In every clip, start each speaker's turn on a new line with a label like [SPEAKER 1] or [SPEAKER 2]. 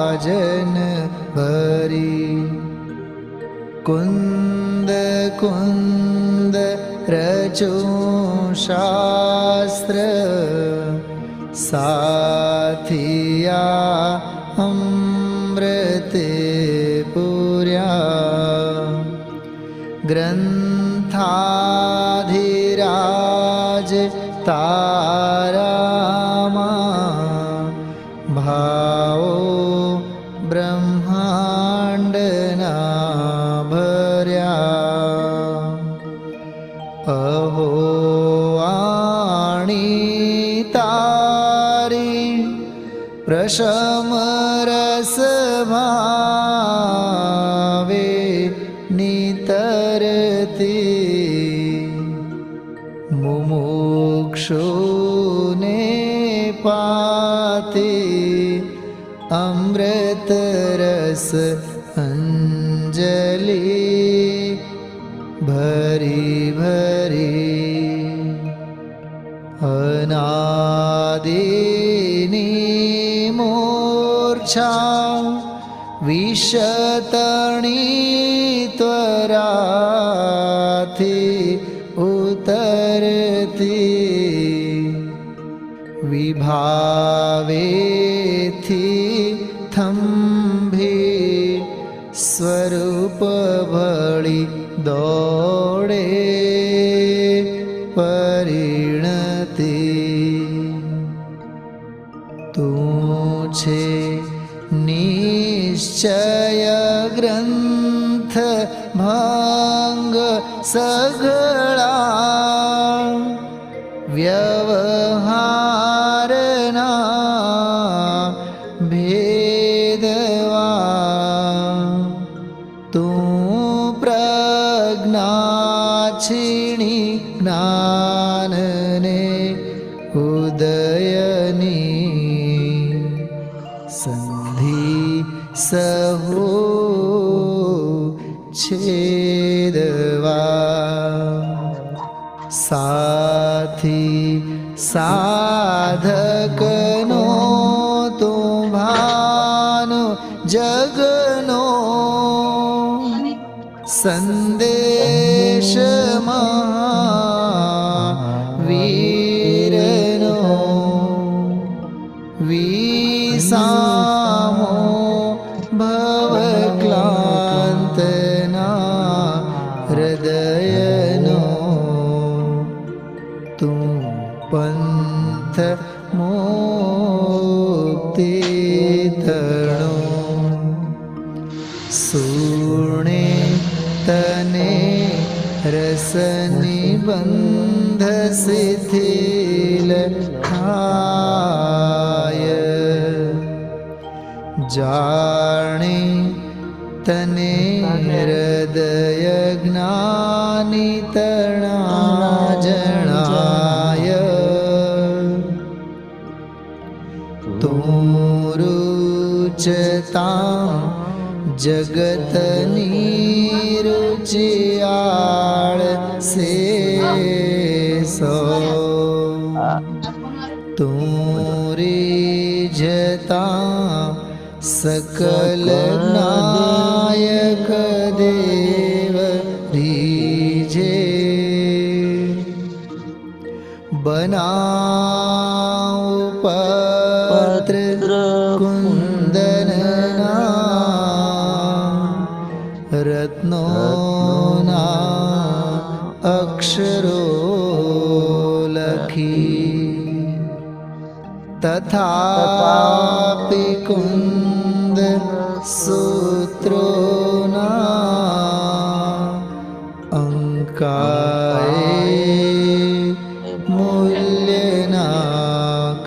[SPEAKER 1] जन भरी कुंद कुंद रचो शास्त्र साथिया अमृते पुर्या ग्रंथाधिराज तारामा भावो ब्रह्मांडना भर्या अहो वाणी तारी प्रशम रस भावे नितरती मुमुक्षुने पाते अमृत रस अंजलि भरी भरी अनादिनी मूर्छा विशतणी त्वराथी उतरती विभावेथी थंभी स्वरूप भळी दौड़े परिणति तू छे निश्चय ग्रंथ भंग सगळा व्यवहारना भेदवा तू प्रज्ञा छिणी ज्ञानने उदयनी संधि सहो छेदवा साथी साधकनो तो भानो जगनो संदेश महावीरनो विसामो भवक्लांतना हृदयनो तू पंथ मुक्ति तणो सुणे तने रसनि बंध शिथिल थाय जाने तने हृदय ज्ञानी तणा जणाय तू रुचता जगतनी रुचियाळ से सो तू रिझता सकल नायक देव रीजे बनाओ पत्र कुंदनना रत्नोना अक्षरो लखी तथापि कुंद सूत्रोना अंकाए मूल्यना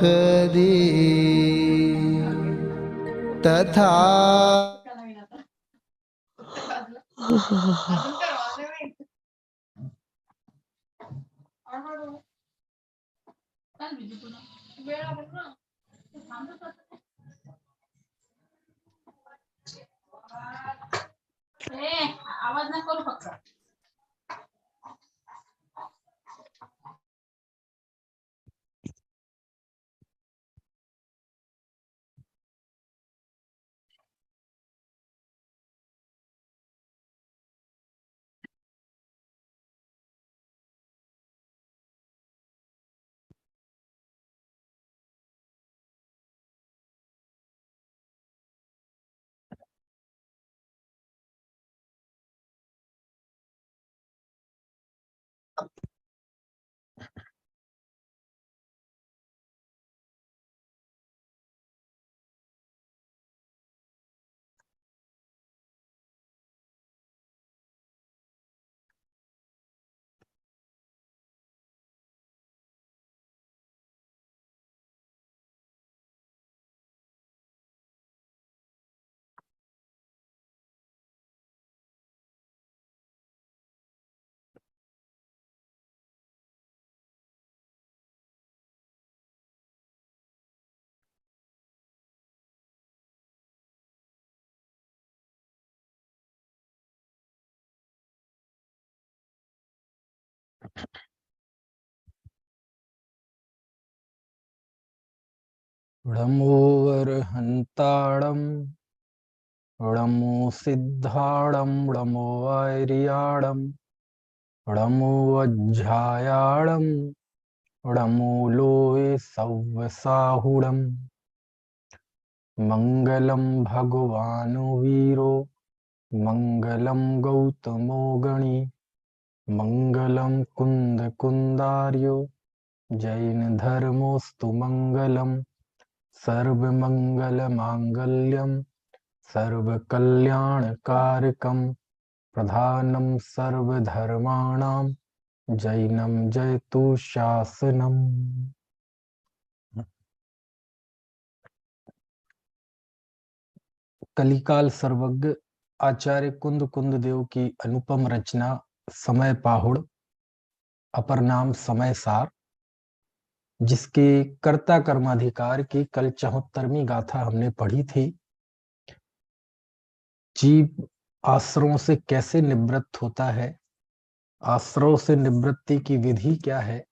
[SPEAKER 1] कदी तथा
[SPEAKER 2] आवाज ना करू फक्त णमोऽर्हन्ताणं णमो सिद्धाणं णमो वैर्याणं णमो अज्झायाणं णमो लोये सव्यसाहुणम् मङ्गलं भगवानो वीरो मङ्गलं गौतमो गणी मङ्गलं कुन्दकुन्दार्यो जैनधर्मोऽस्तु मङ्गलम् सर्वमङ्गलमाङ्गल्यं सर्वकल्याणकारकं प्रधानं सर्वधर्माणां जैनं जयतु शासनम्। कलिकाल सर्वज्ञ आचार्य कुंद कुंद देव की अनुपम रचना समय पाहुड़ अपर नाम समय सार, जिसके कर्ता कर्माधिकार की कल 74वीं गाथा हमने पढ़ी थी। जीव आश्रयों से कैसे निवृत्त होता है, आश्रयों से निवृत्ति की विधि क्या है,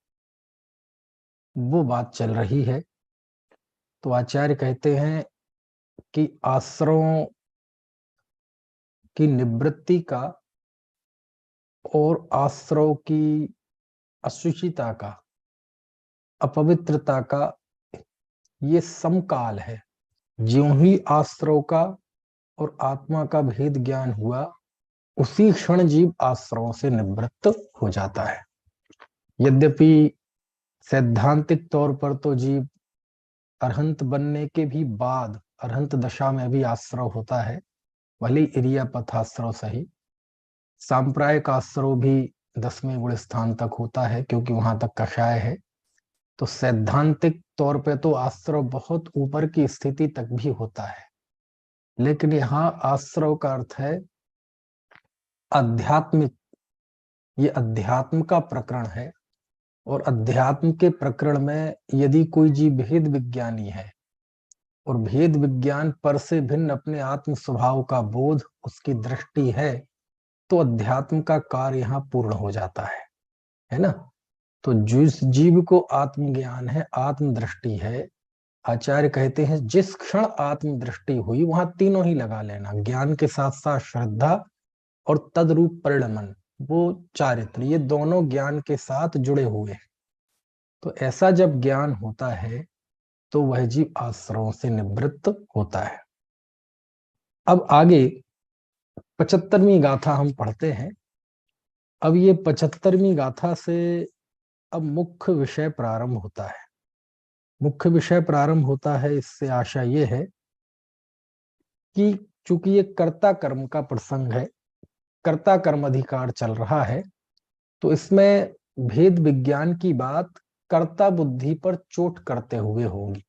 [SPEAKER 2] वो बात चल रही है। तो आचार्य कहते हैं कि आश्रयों की निवृत्ति का और आश्रयों की अशुचिता का, अपवित्रता का ये समकाल है। ज्यों ही आश्रयों का और आत्मा का भेद ज्ञान हुआ, उसी क्षण जीव आश्रयों से निवृत्त हो जाता है। यद्यपि सैद्धांतिक तौर पर तो जीव अरहंत बनने के भी बाद अरहंत दशा में भी आश्रय होता है, भले इरियापथ आश्रय सही। सांप्रायिक आश्रय भी 10वें गुण स्थान तक होता है, क्योंकि वहां तक कषाय है। तो सैद्धांतिक तौर पे तो आश्रय बहुत ऊपर की स्थिति तक भी होता है, लेकिन यहाँ आश्रय का अर्थ है आध्यात्मिक। ये अध्यात्म का प्रकरण है, और अध्यात्म के प्रकरण में यदि कोई जीव भेद विज्ञानी है और भेद विज्ञान पर से भिन्न अपने आत्म स्वभाव का बोध उसकी दृष्टि है, तो अध्यात्म का कार्य यहाँ पूर्ण हो जाता है ना। तो जिस जीव को आत्मज्ञान है, आत्मदृष्टि है, आचार्य कहते हैं जिस क्षण आत्मदृष्टि हुई वहां तीनों ही लगा लेना, ज्ञान के साथ साथ श्रद्धा और तदरूप परिणमन, वो चारित्र, ये दोनों ज्ञान के साथ जुड़े हुए हैं। तो ऐसा जब ज्ञान होता है तो वह जीव आश्रयों से निवृत्त होता है। अब आगे 75वीं गाथा हम पढ़ते हैं। अब ये 75वीं गाथा से अब मुख्य विषय प्रारंभ होता है। मुख्य विषय प्रारंभ होता है, इससे आशा ये है कि चूंकि ये कर्ता कर्म का प्रसंग है, कर्ता कर्म अधिकार चल रहा है, तो इसमें भेद विज्ञान की बात कर्ता बुद्धि पर चोट करते हुए होगी।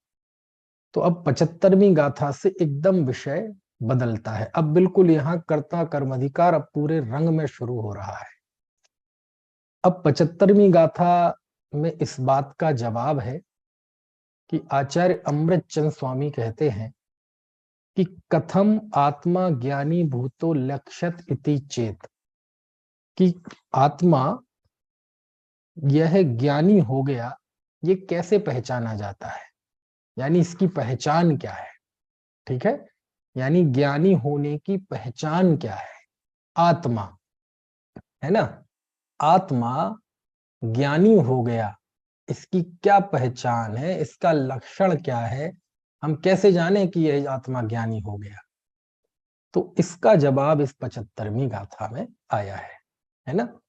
[SPEAKER 2] तो अब 75वीं गाथा से एकदम विषय बदलता है। अब बिल्कुल यहाँ कर्ता कर्म अधिकार अब पूरे रंग में शुरू हो रहा है। अब 75वीं गाथा में इस बात का जवाब है कि आचार्य अमृत चंद स्वामी कहते हैं कि कथम आत्मा ज्ञानी भूतो लक्ष्यत इति चेत, कि आत्मा यह ज्ञानी हो गया, ये कैसे पहचाना जाता है, यानी इसकी पहचान क्या है। ठीक है, यानी ज्ञानी होने की पहचान क्या है, आत्मा है ना। आत्मा ज्ञानी हो गया, इसकी क्या पहचान है, इसका लक्षण क्या है, हम कैसे जाने कि यह आत्मा ज्ञानी हो गया। तो इसका जवाब इस 75वीं गाथा में आया है ना।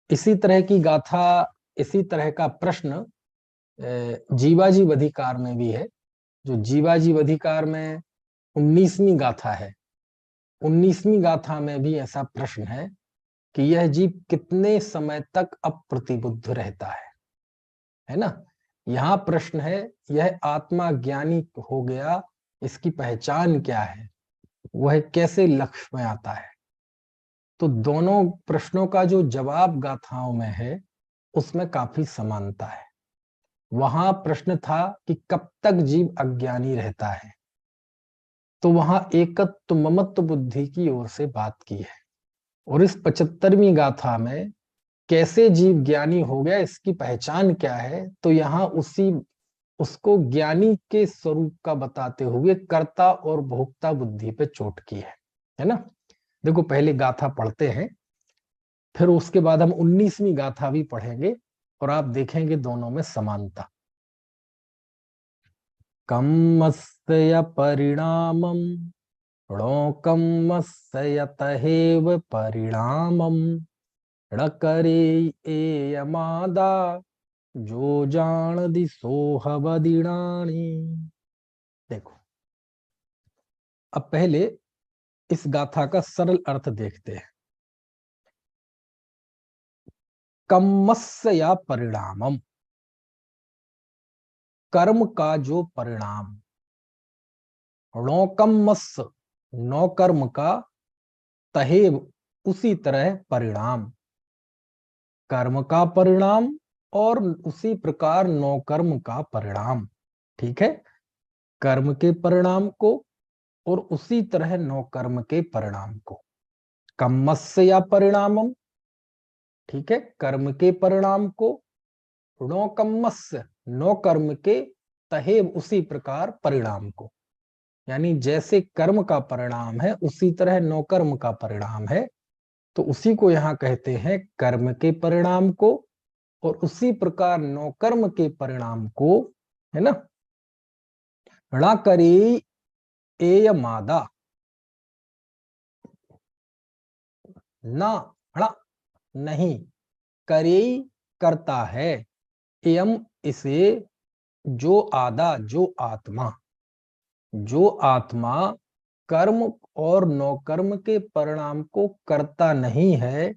[SPEAKER 2] इसी तरह की गाथा, इसी तरह का प्रश्न जीवाजीव अधिकार में भी है। जो जीवाजीव अधिकार में 19वीं गाथा है, 19वीं गाथा में भी ऐसा प्रश्न है कि यह जीव कितने समय तक अप्रतिबुद्ध रहता है ना। यहाँ प्रश्न है, यह आत्मा ज्ञानी हो गया, इसकी पहचान क्या है, वह कैसे लक्ष्य में आता है। तो दोनों प्रश्नों का जो जवाब गाथाओं में है उसमें काफी समानता है। वहां प्रश्न था कि कब तक जीव अज्ञानी रहता है, तो वहां एकत्व ममत्व बुद्धि की ओर से बात की है। और इस 75वीं गाथा में कैसे जीव ज्ञानी हो गया, इसकी पहचान क्या है, तो यहाँ उसको ज्ञानी के स्वरूप का बताते हुए कर्ता और भोक्ता बुद्धि पे चोट की है ना। देखो पहले गाथा पढ़ते हैं, फिर उसके बाद हम 19वीं गाथा भी पढ़ेंगे और आप देखेंगे दोनों में समानता। कम्मस्य परिणामम णोकम्मस्य यतहेव परिणामम णकरे एयमादा जो जान दिसोहवदिणानी। देखो अब पहले इस गाथा का सरल अर्थ देखते हैं। कम्मस्य या परिणामम, कर्म का जो परिणाम, णोकम्मस्य नौकर्म का, तहेव उसी तरह परिणाम, कर्म का परिणाम और उसी प्रकार नौकर्म का परिणाम। ठीक है, कर्म के परिणाम को और उसी तरह नौकर्म के परिणाम को। कम्मस्य या परिणामम, ठीक है, कर्म के परिणाम को, णोकम्मस्य नौकर्म के, तहेव उसी प्रकार परिणाम को। यानी जैसे कर्म का परिणाम है उसी तरह नौकर्म का परिणाम है, तो उसी को यहाँ कहते हैं कर्म के परिणाम को और उसी प्रकार नौकर्म के परिणाम को, है ना। णा करी एय मादा, ना णा नहीं, करी करता है, एयम इसे, जो आदा जो आत्मा, जो आत्मा कर्म और नौकर्म के परिणाम को करता नहीं है,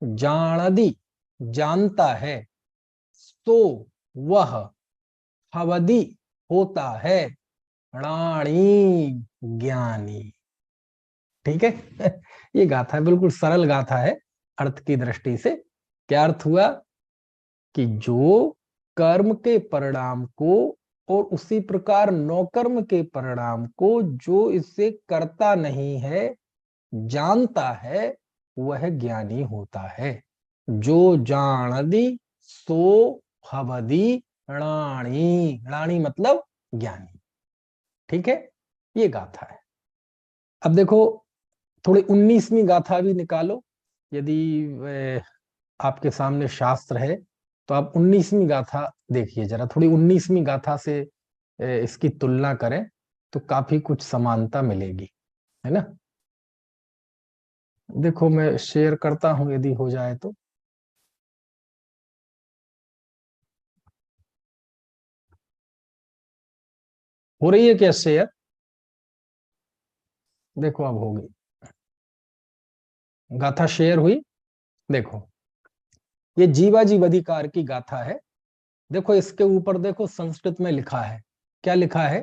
[SPEAKER 2] जानदी जानता है, तो वह हवदि होता है, णाणी ज्ञानी। ठीक है ये गाथा बिल्कुल सरल गाथा है अर्थ की दृष्टि से। क्या अर्थ हुआ कि जो कर्म के परिणाम को और उसी प्रकार नौकर्म के परिणाम को जो इससे करता नहीं है, जानता है, वह ज्ञानी होता है। जो जानदी सो हवदि णाणी, णाणी मतलब ज्ञानी। ठीक है, ये गाथा है। अब देखो थोड़ी 19वीं गाथा भी निकालो, यदि आपके सामने शास्त्र है तो आप 19वीं गाथा देखिए जरा, थोड़ी 19वीं गाथा से इसकी तुलना करें तो काफी कुछ समानता मिलेगी, है ना। देखो मैं शेयर करता हूं यदि हो जाए तो। हो रही है क्या शेयर? देखो अब होगी, गाथा शेयर हुई। देखो ये जीवा जीव अधिकार की गाथा है। देखो इसके ऊपर देखो संस्कृत में लिखा है, क्या लिखा है,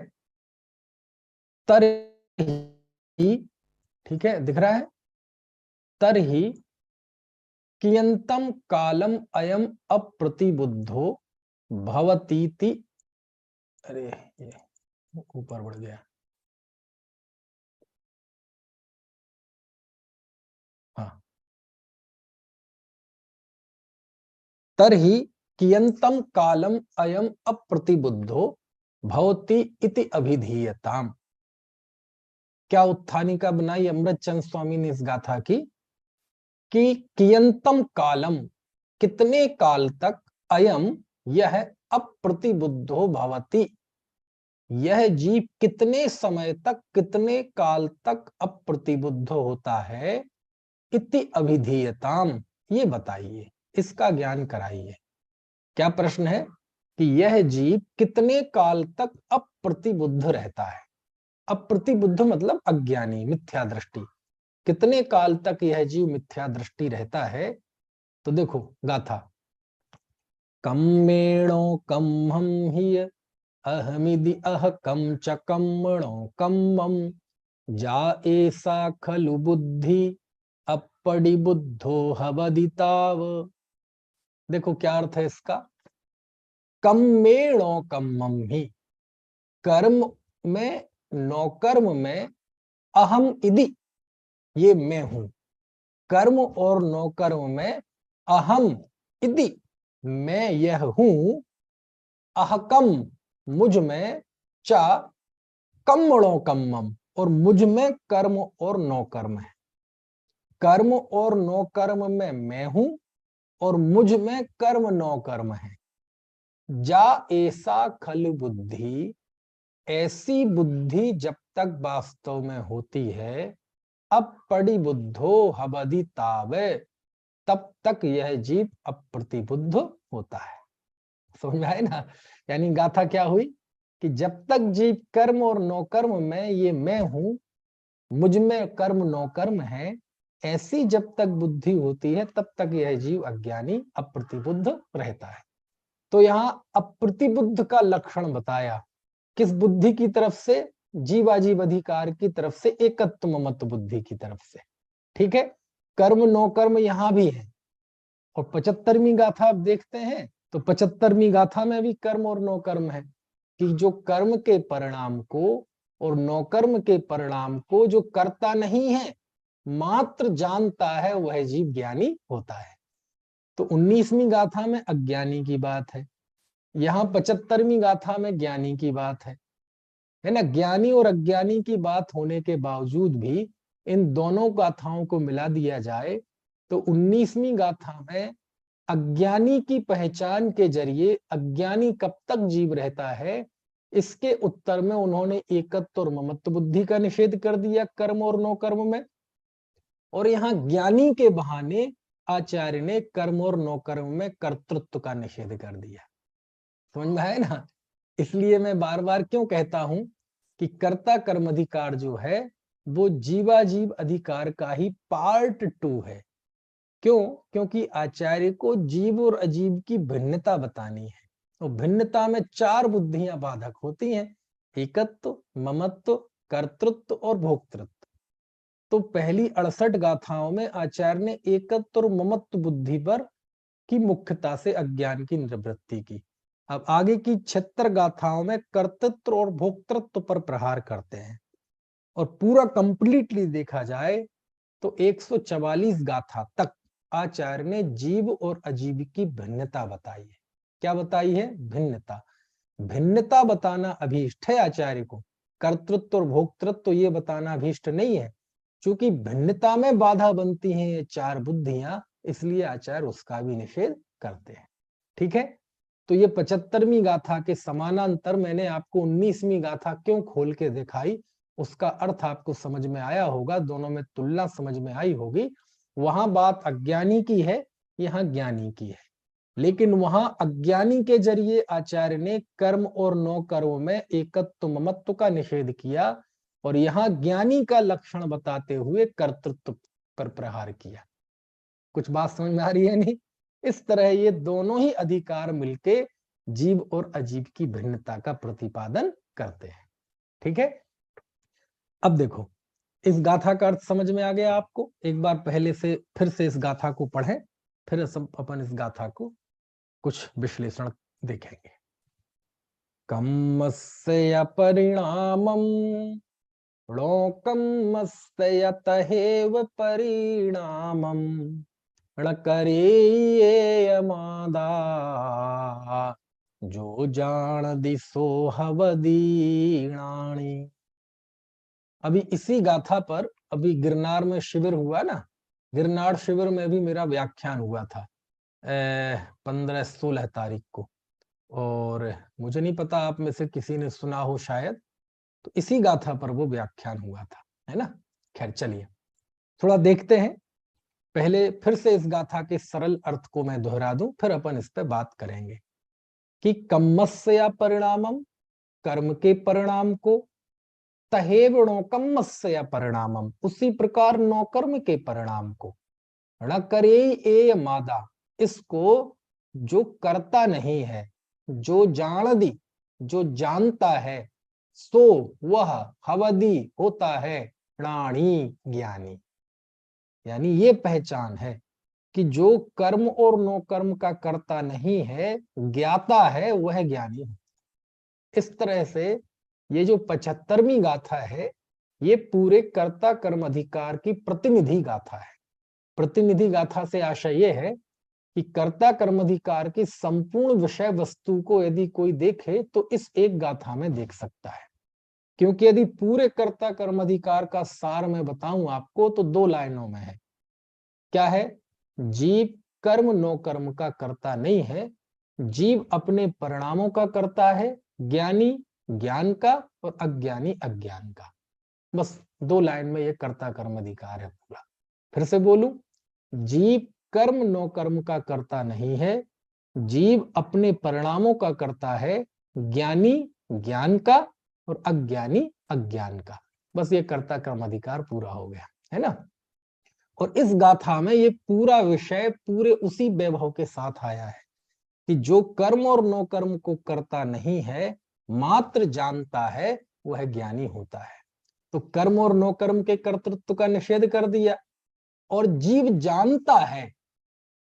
[SPEAKER 2] तर ही, ठीक है दिख रहा है, तर ही कियंतम कालम अयम अप्रतिबुद्धो भवतीति। अरे ये ऊपर बढ़ गया, हाँ, तरहि कियंतम कालम अयम अप्रतिबुद्धो भवति इति अभिधीयताम। क्या उत्थानिका बनाई अमृत चंद स्वामी ने इस गाथा की कि कियंतम कालम कितने काल तक, अयम यह, अप्रतिबुद्धो भवति यह जीव कितने समय तक, कितने काल तक अप्रतिबुद्ध होता है, इति अभिधीयताम ये बताइए, इसका ज्ञान कराइए। क्या प्रश्न है कि यह जीव कितने काल तक अप्रतिबुद्ध रहता है। अप्रतिबुद्ध मतलब अज्ञानी, मिथ्या दृष्टि। कितने काल तक यह जीव मिथ्या दृष्टि रहता है, तो देखो गाथा, कम्मेणो कम्हम ही अहमिदि अह कम च कम्मणो कम्मम जा एसा खलु बुद्धि अपड़ी बुद्धो हवदिताव। देखो क्या अर्थ है इसका, कम्मेणो कम्मम ही, कर्म में नौकर्म में, अहम इदि ये मैं हूं, कर्म और नौकर्म में अहम इति, मैं यह हूं, अहकम मुझ में, च कर्मणो कर्मम, और मुझ में कर्म और नौ कर्म है। कर्म और नौ कर्म में मैं हूं और मुझ में कर्म नौ कर्म है। जा ऐसा खल बुद्धि, ऐसी बुद्धि जब तक वास्तव में होती है, अब पड़ी बुद्धो हबधि तावे, तब तक यह जीव अप्रतिबुद्ध होता है। समझ में आए ना? यानी गाथा क्या हुई कि जब तक जीव कर्म और नौ कर्म में, ये मैं हूं, मुझ में कर्म नौ कर्म है, ऐसी जब तक बुद्धि होती है तब तक यह जीव अज्ञानी अप्रतिबुद्ध रहता है। तो यहाँ अप्रतिबुद्ध का लक्षण बताया, किस बुद्धि की तरफ से? जीवाजीव अधिकार की तरफ से, एकत्व ममत्व बुद्धि की तरफ से। ठीक है, कर्म नौ कर्म यहां भी है। और 75वीं गाथा आप देखते हैं तो 75वीं गाथा में भी कर्म और नौ कर्म है, कि जो कर्म के परिणाम को और नौ कर्म के परिणाम को जो करता नहीं है, मात्र जानता है, वह जीव ज्ञानी होता है। तो 19वीं गाथा में अज्ञानी की बात है, यहाँ 75वीं गाथा में ज्ञानी की बात है ना? ज्ञानी और अज्ञानी की बात होने के बावजूद भी इन दोनों गाथाओं को मिला दिया जाए तो 19वीं गाथा में अज्ञानी की पहचान के जरिए अज्ञानी कब तक जीव रहता है, इसके उत्तर में उन्होंने एकत्व और ममत्व बुद्धि का निषेध कर दिया कर्म और नौ कर्म में। और यहाँ ज्ञानी के बहाने आचार्य ने कर्म और नौ कर्म में कर्तृत्व का निषेध कर दिया। समझ में आया ना? इसलिए मैं बार बार क्यों कहता हूं कि कर्ता कर्म अधिकार जो है वो जीवाजीव अधिकार का ही पार्ट 2 है। क्यों? क्योंकि आचार्य को जीव और अजीव की भिन्नता बतानी है, और भिन्नता में 4 बुद्धियां बाधक होती हैं, एकत्व, ममत्व, कर्तृत्व और भोक्तृत्व। तो पहली 68 गाथाओं में आचार्य ने एकत्व और ममत्व बुद्धि पर की मुख्यता से अज्ञान की निवृत्ति की। अब आगे की 76 गाथाओं में कर्तृत्व और भोक्तृत्व पर प्रहार करते हैं। और पूरा कंप्लीटली देखा जाए तो 144 गाथा तक आचार्य ने जीव और अजीव की भिन्नता बताई है। क्या बताई है? भिन्नता। भिन्नता बताना अभीष्ट है आचार्य को, कर्तृत्व और भोक्तृत्व ये बताना अभीष्ट नहीं है। क्योंकि भिन्नता में बाधा बनती हैं ये 4 बुद्धियां, इसलिए आचार्य उसका भी निषेध करते हैं। ठीक है, तो ये 75वीं गाथा के समानांतर मैंने आपको 19वीं गाथा क्यों खोल के दिखाई, उसका अर्थ आपको समझ में आया होगा, दोनों में तुलना समझ में आई होगी। वहां बात अज्ञानी की है, यहाँ ज्ञानी की है। लेकिन वहां अज्ञानी के जरिए आचार्य ने कर्म और नौ कर्म में एकत्व ममत्व का निषेध किया, और यहाँ ज्ञानी का लक्षण बताते हुए कर्तृत्व पर प्रहार किया। कुछ बात समझ में आ रही है नहीं? इस तरह ये दोनों ही अधिकार मिलके जीव और अजीव की भिन्नता का प्रतिपादन करते हैं। ठीक है, अब देखो इस गाथा का अर्थ समझ में आ गया आपको? एक बार पहले से फिर से इस गाथा को पढ़ें, फिर अपन इस गाथा को कुछ विश्लेषण देखेंगे। कम्मस्य परिणामं लोकम्मस्य तहेव परिणामं न करेयमादा जो जान दिसो हवदीणाणी। अभी इसी गाथा पर अभी गिरनार में शिविर हुआ ना, गिरनार शिविर में भी मेरा व्याख्यान हुआ था 15-16 तारीख को, और मुझे नहीं पता आप में से किसी ने सुना हो शायद, तो इसी गाथा पर वो व्याख्यान हुआ था, है ना? खैर चलिए थोड़ा देखते हैं। पहले फिर से इस गाथा के सरल अर्थ को मैं दोहरा दूं, फिर अपन इस पे बात करेंगे कि कम्मस्य परिणामम, कर्म के परिणाम को, तहेव नौकम्मस्य परिणामम, उसी प्रकार नौकर्म के परिणाम को, न करे ए मादा, इसको जो करता नहीं है, जो जान दी, जो जानता है, सो वह हवदी होता है प्राणी ज्ञानी। यानी ये पहचान है कि जो कर्म और नो कर्म का करता नहीं है, ज्ञाता है, वह ज्ञानी है। इस तरह से ये जो 75वीं गाथा है, ये पूरे कर्ता कर्म अधिकार की प्रतिनिधि गाथा है। प्रतिनिधि गाथा से आशय ये है कि कर्ता कर्माधिकार की संपूर्ण विषय वस्तु को यदि कोई देखे तो इस एक गाथा में देख सकता है। क्योंकि यदि पूरे कर्ता कर्माधिकार का सार मैं बताऊं आपको तो 2 लाइनों में है। क्या है? जीव कर्म नो कर्म का कर्ता नहीं है, जीव अपने परिणामों का कर्ता है, ज्ञानी ज्ञान का और अज्ञानी अज्ञान का। बस 2 लाइन में ये कर्ता कर्म अधिकार है पूरा। फिर से बोलूं, जीव कर्म नो कर्म का कर्ता नहीं है, जीव अपने परिणामों का कर्ता है, ज्ञानी ज्ञान का और अज्ञानी अज्ञान का। बस ये कर्ता कर्म अधिकार पूरा हो गया, है ना। और इस गाथा में ये पूरा विषय पूरे उसी वैभव के साथ आया है कि जो कर्म और नो कर्म को करता नहीं है, मात्र जानता है, वह ज्ञानी होता है। तो कर्म और नो कर्म के कर्तृत्व का निषेध कर दिया और जीव जानता है,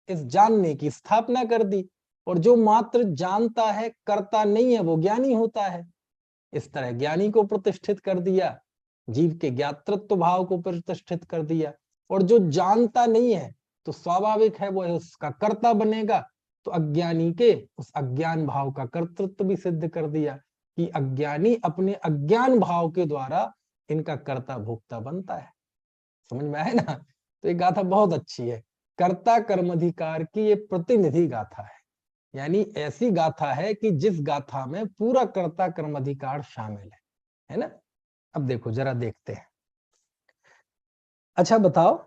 [SPEAKER 2] इस जानने की स्थापना कर दी। और जो मात्र जानता है, करता नहीं है, वो ज्ञानी होता है। इस तरह ज्ञानी को प्रतिष्ठित कर दिया, जीव के ज्ञातृत्व भाव को प्रतिष्ठित कर दिया। और जो जानता नहीं है तो स्वाभाविक है वो उसका कर्ता बनेगा। तो अज्ञानी के उस अज्ञान भाव का कर्तृत्व भी सिद्ध कर दिया कि अज्ञानी अपने अज्ञान भाव के द्वारा इनका कर्ता भोक्ता बनता है। समझ में आए ना। तो ये गाथा बहुत अच्छी है। कर्ता कर्माधिकार की ये प्रतिनिधि गाथा है, यानी ऐसी गाथा है कि जिस गाथा में पूरा कर्ता कर्माधिकार शामिल है ना। अब देखो जरा देखते हैं। अच्छा बताओ,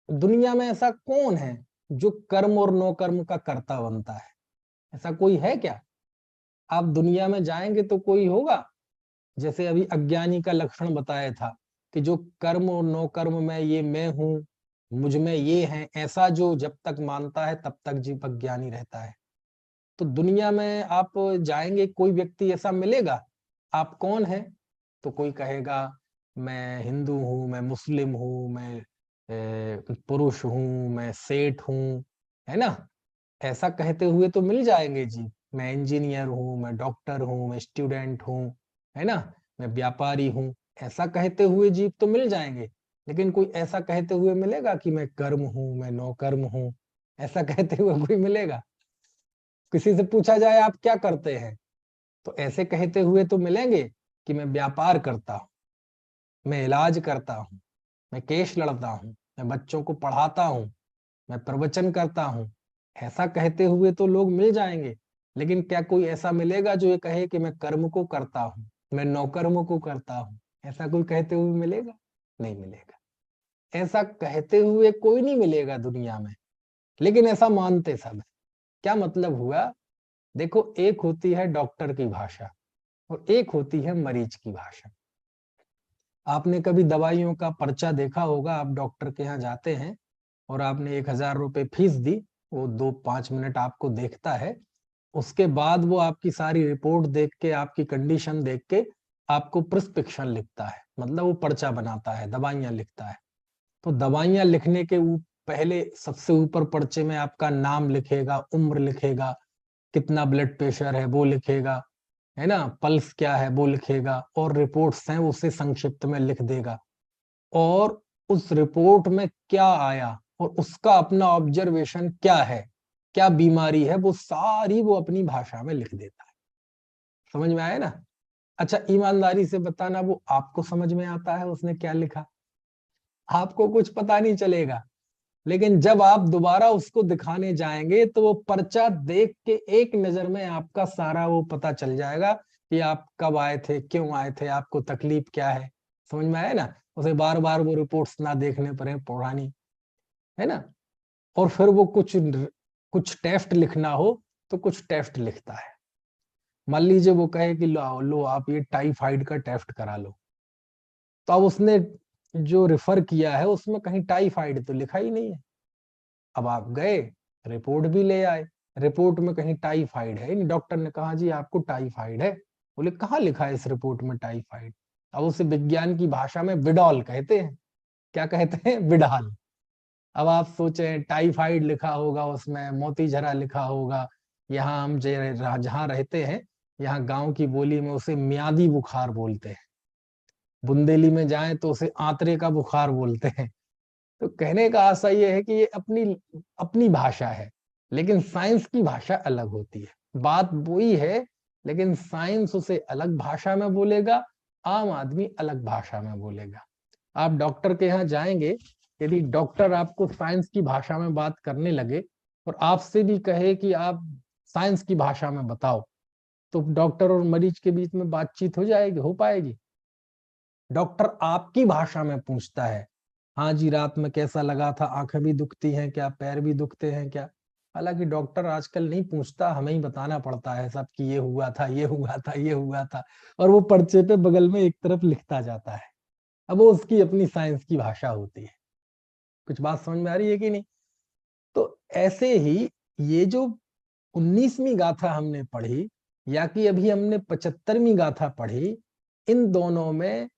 [SPEAKER 2] दुनिया में ऐसा कौन है जो कर्म और नो कर्म का कर्ता बनता है? ऐसा कोई है क्या? आप दुनिया में जाएंगे तो कोई होगा? जैसे अभी अज्ञानी का लक्षण बताया था कि जो कर्म और नो कर्म में ये मैं हूं, मुझ में ये है, ऐसा जो जब तक मानता है तब तक जीव अज्ञानी रहता है। तो दुनिया में आप जाएंगे, कोई व्यक्ति ऐसा मिलेगा? आप कौन है? तो कोई कहेगा मैं हिंदू हूँ, मैं मुस्लिम हूँ, मैं पुरुष हूँ, मैं सेठ हूँ, है ना। ऐसा कहते हुए तो मिल जाएंगे जी। मैं इंजीनियर हूँ, मैं डॉक्टर हूँ, मैं स्टूडेंट हूँ, है ना, मैं व्यापारी हूँ। ऐसा कहते हुए जीव तो मिल जाएंगे। लेकिन कोई ऐसा कहते हुए मिलेगा कि मैं कर्म हूँ, मैं नौ कर्म हूँ? ऐसा कहते हुए कोई मिलेगा? किसी से पूछा जाए आप क्या करते हैं, तो ऐसे कहते हुए तो मिलेंगे कि मैं व्यापार करता हूँ, मैं इलाज करता हूँ, मैं केस लड़ता हूँ, मैं बच्चों को पढ़ाता हूँ, मैं प्रवचन करता हूँ। ऐसा कहते हुए तो लोग मिल जाएंगे। लेकिन क्या कोई ऐसा मिलेगा जो ये कहे कि मैं कर्म को करता हूँ, मैं नौकर्म को करता हूँ? ऐसा कोई कहते हुए मिलेगा? नहीं मिलेगा। ऐसा कहते हुए कोई नहीं मिलेगा दुनिया में, लेकिन ऐसा मानते सब है। क्या मतलब हुआ? देखो, एक होती है डॉक्टर की भाषा और एक होती है मरीज की भाषा। आपने कभी दवाइयों का पर्चा देखा होगा, आप डॉक्टर के यहाँ जाते हैं और आपने 1,000 रुपए फीस दी, वो 2-5 मिनट आपको देखता है, उसके बाद वो आपकी सारी रिपोर्ट देख के, आपकी कंडीशन देख के आपको प्रिस्क्रिप्शन लिखता है, मतलब वो पर्चा बनाता है, दवाइयां लिखता है। तो दवाइयां लिखने के पहले सबसे ऊपर पर्चे में आपका नाम लिखेगा, उम्र लिखेगा, कितना ब्लड प्रेशर है वो लिखेगा, है ना, पल्स क्या है वो लिखेगा, और रिपोर्ट्स हैं उसे संक्षिप्त में लिख देगा। और उस रिपोर्ट में क्या आया और उसका अपना ऑब्जर्वेशन क्या है, क्या बीमारी है, वो सारी वो अपनी भाषा में लिख देता है। समझ में आया ना। अच्छा ईमानदारी से बताना, वो आपको समझ में आता है उसने क्या लिखा? आपको कुछ पता नहीं चलेगा। लेकिन जब आप दोबारा उसको दिखाने जाएंगे तो वो पर्चा देख के एक नजर में आपका सारा वो पता चल जाएगा कि आप कब आए थे, क्यों आए थे, आपको तकलीफ क्या है। समझ में आया ना। उसे बार बार वो रिपोर्ट्स ना देखने पड़े पुरानी, है ना। और फिर वो कुछ कुछ टेस्ट लिखना हो तो कुछ टेस्ट लिखता है। मान लीजिए वो कहे कि लो आप ये टाइफाइड का टेस्ट करा लो, तो अब उसने जो रेफर किया है उसमें कहीं टाइफाइड तो लिखा ही नहीं है। अब आप गए, रिपोर्ट भी ले आए, रिपोर्ट में कहीं टाइफाइड है नहीं। डॉक्टर ने कहा जी आपको टाइफाइड है। बोले कहाँ लिखा है इस रिपोर्ट में टाइफाइड? अब उसे विज्ञान की भाषा में विडॉल कहते हैं। क्या कहते हैं? विडाल। अब आप सोचे टाइफाइड लिखा होगा उसमें, मोतीझरा लिखा होगा। यहाँ हम जहाँ रहते हैं, यहाँ गांव की बोली में उसे म्यादी बुखार बोलते हैं। बुंदेली में जाएं तो उसे आंतरे का बुखार बोलते हैं। तो कहने का आशय ये है कि ये अपनी अपनी भाषा है, लेकिन साइंस की भाषा अलग होती है। बात वही है, लेकिन साइंस उसे अलग भाषा में बोलेगा, आम आदमी अलग भाषा में बोलेगा। आप डॉक्टर के यहाँ जाएंगे, यदि डॉक्टर आपको साइंस की भाषा में बात करने लगे और आपसे भी कहे कि आप साइंस की भाषा में बताओ, तो डॉक्टर और मरीज के बीच में बातचीत हो जाएगी, हो पाएगी? डॉक्टर आपकी भाषा में पूछता है, हाँ जी रात में कैसा लगा था, आंखें भी दुखती हैं क्या, पैर भी दुखते हैं क्या। हालांकि डॉक्टर आजकल नहीं पूछता, हमें ही बताना पड़ता है सब कि ये हुआ था, ये हुआ था, ये हुआ था, और वो पर्चे पे बगल में एक तरफ लिखता जाता है। अब वो उसकी अपनी साइंस की भाषा होती है। कुछ बात समझ में आ रही है कि नहीं? तो ऐसे ही ये जो 19वीं गाथा हमने पढ़ी, या कि अभी हमने 75वीं गाथा पढ़ी, इन दोनों में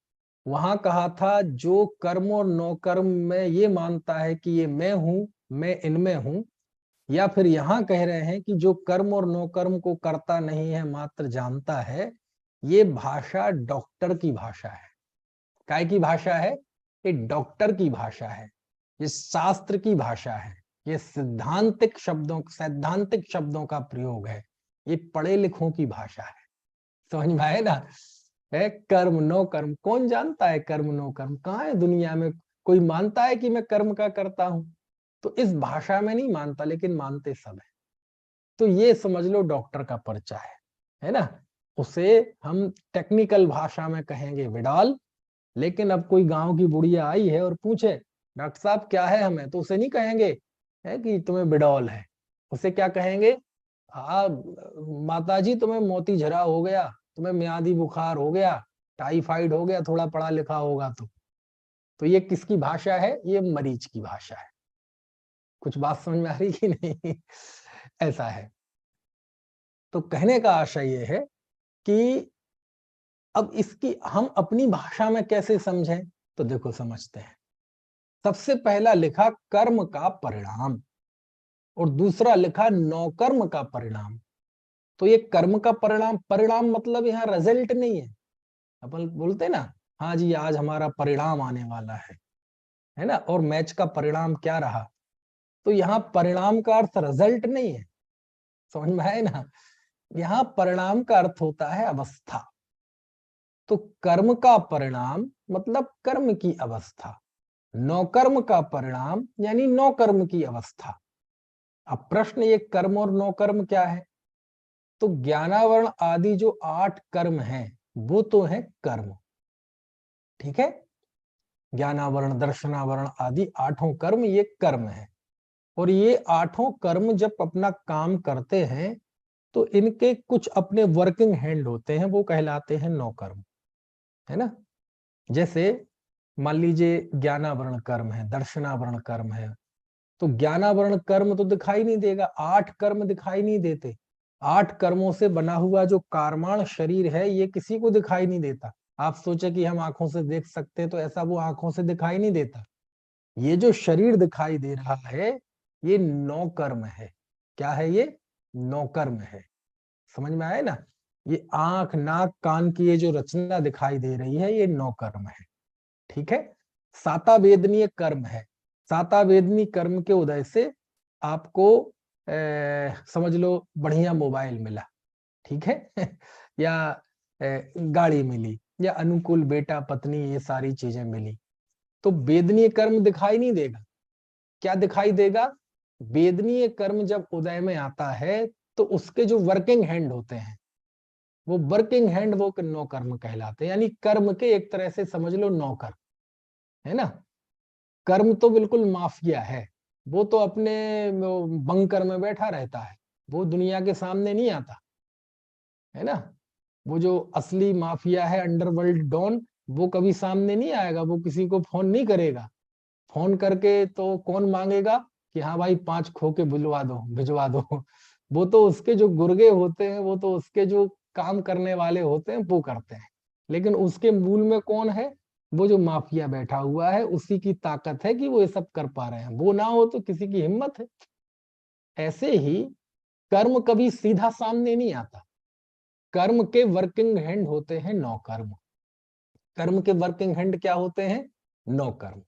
[SPEAKER 2] वहां कहा था जो कर्म और नो कर्म में ये मानता है कि ये मैं हूं, मैं इनमें हूं, या फिर यहां कह रहे हैं कि जो कर्म और नो कर्म को करता नहीं है मात्र जानता है, ये भाषा डॉक्टर की भाषा है। काय की भाषा है? ये डॉक्टर की भाषा है, ये शास्त्र की भाषा है, ये सैद्धांतिक शब्दों का प्रयोग है, ये पढ़े लिखों की भाषा है। समझ में आए ना? है कर्म नो कर्म, कौन जानता है कर्म नो कर्म? कहाँ है दुनिया में कोई मानता है कि मैं कर्म का करता हूं? तो इस भाषा में नहीं मानता, लेकिन मानते सब है। तो ये समझ लो डॉक्टर का पर्चा है ना? उसे हम टेक्निकल भाषा में कहेंगे विडाल। लेकिन अब कोई गांव की बुढ़िया आई है और पूछे डॉक्टर साहब क्या है हमें, तो उसे नहीं कहेंगे है कि तुम्हें बिडौल है। उसे क्या कहेंगे? हाँ माता जी तुम्हें मोती झरा हो गया, तुम्हें मियादी बुखार हो गया, टाइफाइड हो गया, थोड़ा पढ़ा लिखा होगा तो ये किसकी भाषा है? ये मरीज की भाषा है। कुछ बात समझ में आ रही कि नहीं? ऐसा है। तो कहने का आशय ये है कि अब इसकी हम अपनी भाषा में कैसे समझें? तो देखो समझते हैं। सबसे पहला लिखा कर्म का परिणाम, और दूसरा लिखा नौकर्म का परिणाम। तो ये कर्म का परिणाम, परिणाम मतलब यहाँ रिजल्ट नहीं है। अपन बोलते ना, हाँ जी आज हमारा परिणाम आने वाला है ना, और मैच का परिणाम क्या रहा। तो यहाँ परिणाम का अर्थ रिजल्ट नहीं है। समझ में आए ना? यहाँ परिणाम का अर्थ होता है अवस्था। तो कर्म का परिणाम मतलब कर्म की अवस्था, नौकर्म का परिणाम यानी नौकर्म की अवस्था। अब प्रश्न ये कर्म और नौकर्म क्या है? तो ज्ञानावरण आदि जो 8 कर्म हैं वो तो है कर्म, ठीक है? ज्ञानावरण, दर्शनावरण आदि 8 कर्म ये कर्म है। और ये 8 कर्म जब अपना काम करते हैं तो इनके कुछ अपने वर्किंग हैंड होते हैं, वो कहलाते हैं नौकर्म, है ना? जैसे मान लीजिए ज्ञानावरण कर्म है, दर्शनावरण कर्म है, तो ज्ञानावरण कर्म तो दिखाई नहीं देगा, 8 कर्म दिखाई नहीं देते। 8 कर्मों से बना हुआ जो कार्माण शरीर है ये किसी को दिखाई नहीं देता। आप सोचे कि हम आंखों से देख सकते हैं, तो ऐसा वो आंखों से दिखाई नहीं देता। ये जो शरीर दिखाई दे रहा है ये 9 कर्म है। क्या है ये? 9 कर्म है। समझ में आया ना? ये आंख नाक कान की ये जो रचना दिखाई दे रही है ये 9 कर्म है, ठीक है? सातावेदनीय कर्म है। सातावेदनी कर्म के उदय से आपको समझ लो बढ़िया मोबाइल मिला, ठीक है? या गाड़ी मिली, या अनुकूल बेटा पत्नी, ये सारी चीजें मिली। तो वेदनीय कर्म दिखाई नहीं देगा। क्या दिखाई देगा? वेदनीय कर्म जब उदय में आता है तो उसके जो वर्किंग हैंड होते हैं, वो वर्किंग हैंड वो 9 कर्म कहलाते हैं। यानी कर्म के एक तरह से समझ लो 9 कर्म, है ना? कर्म तो बिल्कुल माफिया है, वो तो अपने बंकर में बैठा रहता है, वो दुनिया के सामने नहीं आता, है ना? वो जो असली माफिया है अंडरवर्ल्ड डॉन, वो कभी सामने नहीं आएगा, वो किसी को फोन नहीं करेगा। फोन करके तो कौन मांगेगा कि हाँ भाई 5 खोके भिजवा दो, भिजवा दो। वो तो उसके जो गुर्गे होते हैं, वो तो उसके जो काम करने वाले होते हैं वो करते हैं। लेकिन उसके मूल में कौन है? वो जो माफिया बैठा हुआ है, उसी की ताकत है कि वो ये सब कर पा रहे हैं। वो ना हो तो किसी की हिम्मत है? ऐसे ही कर्म कभी सीधा सामने नहीं आता। कर्म के वर्किंग हैंड होते हैं 9 कर्म। कर्म के वर्किंग हैंड क्या होते हैं? 9 कर्म।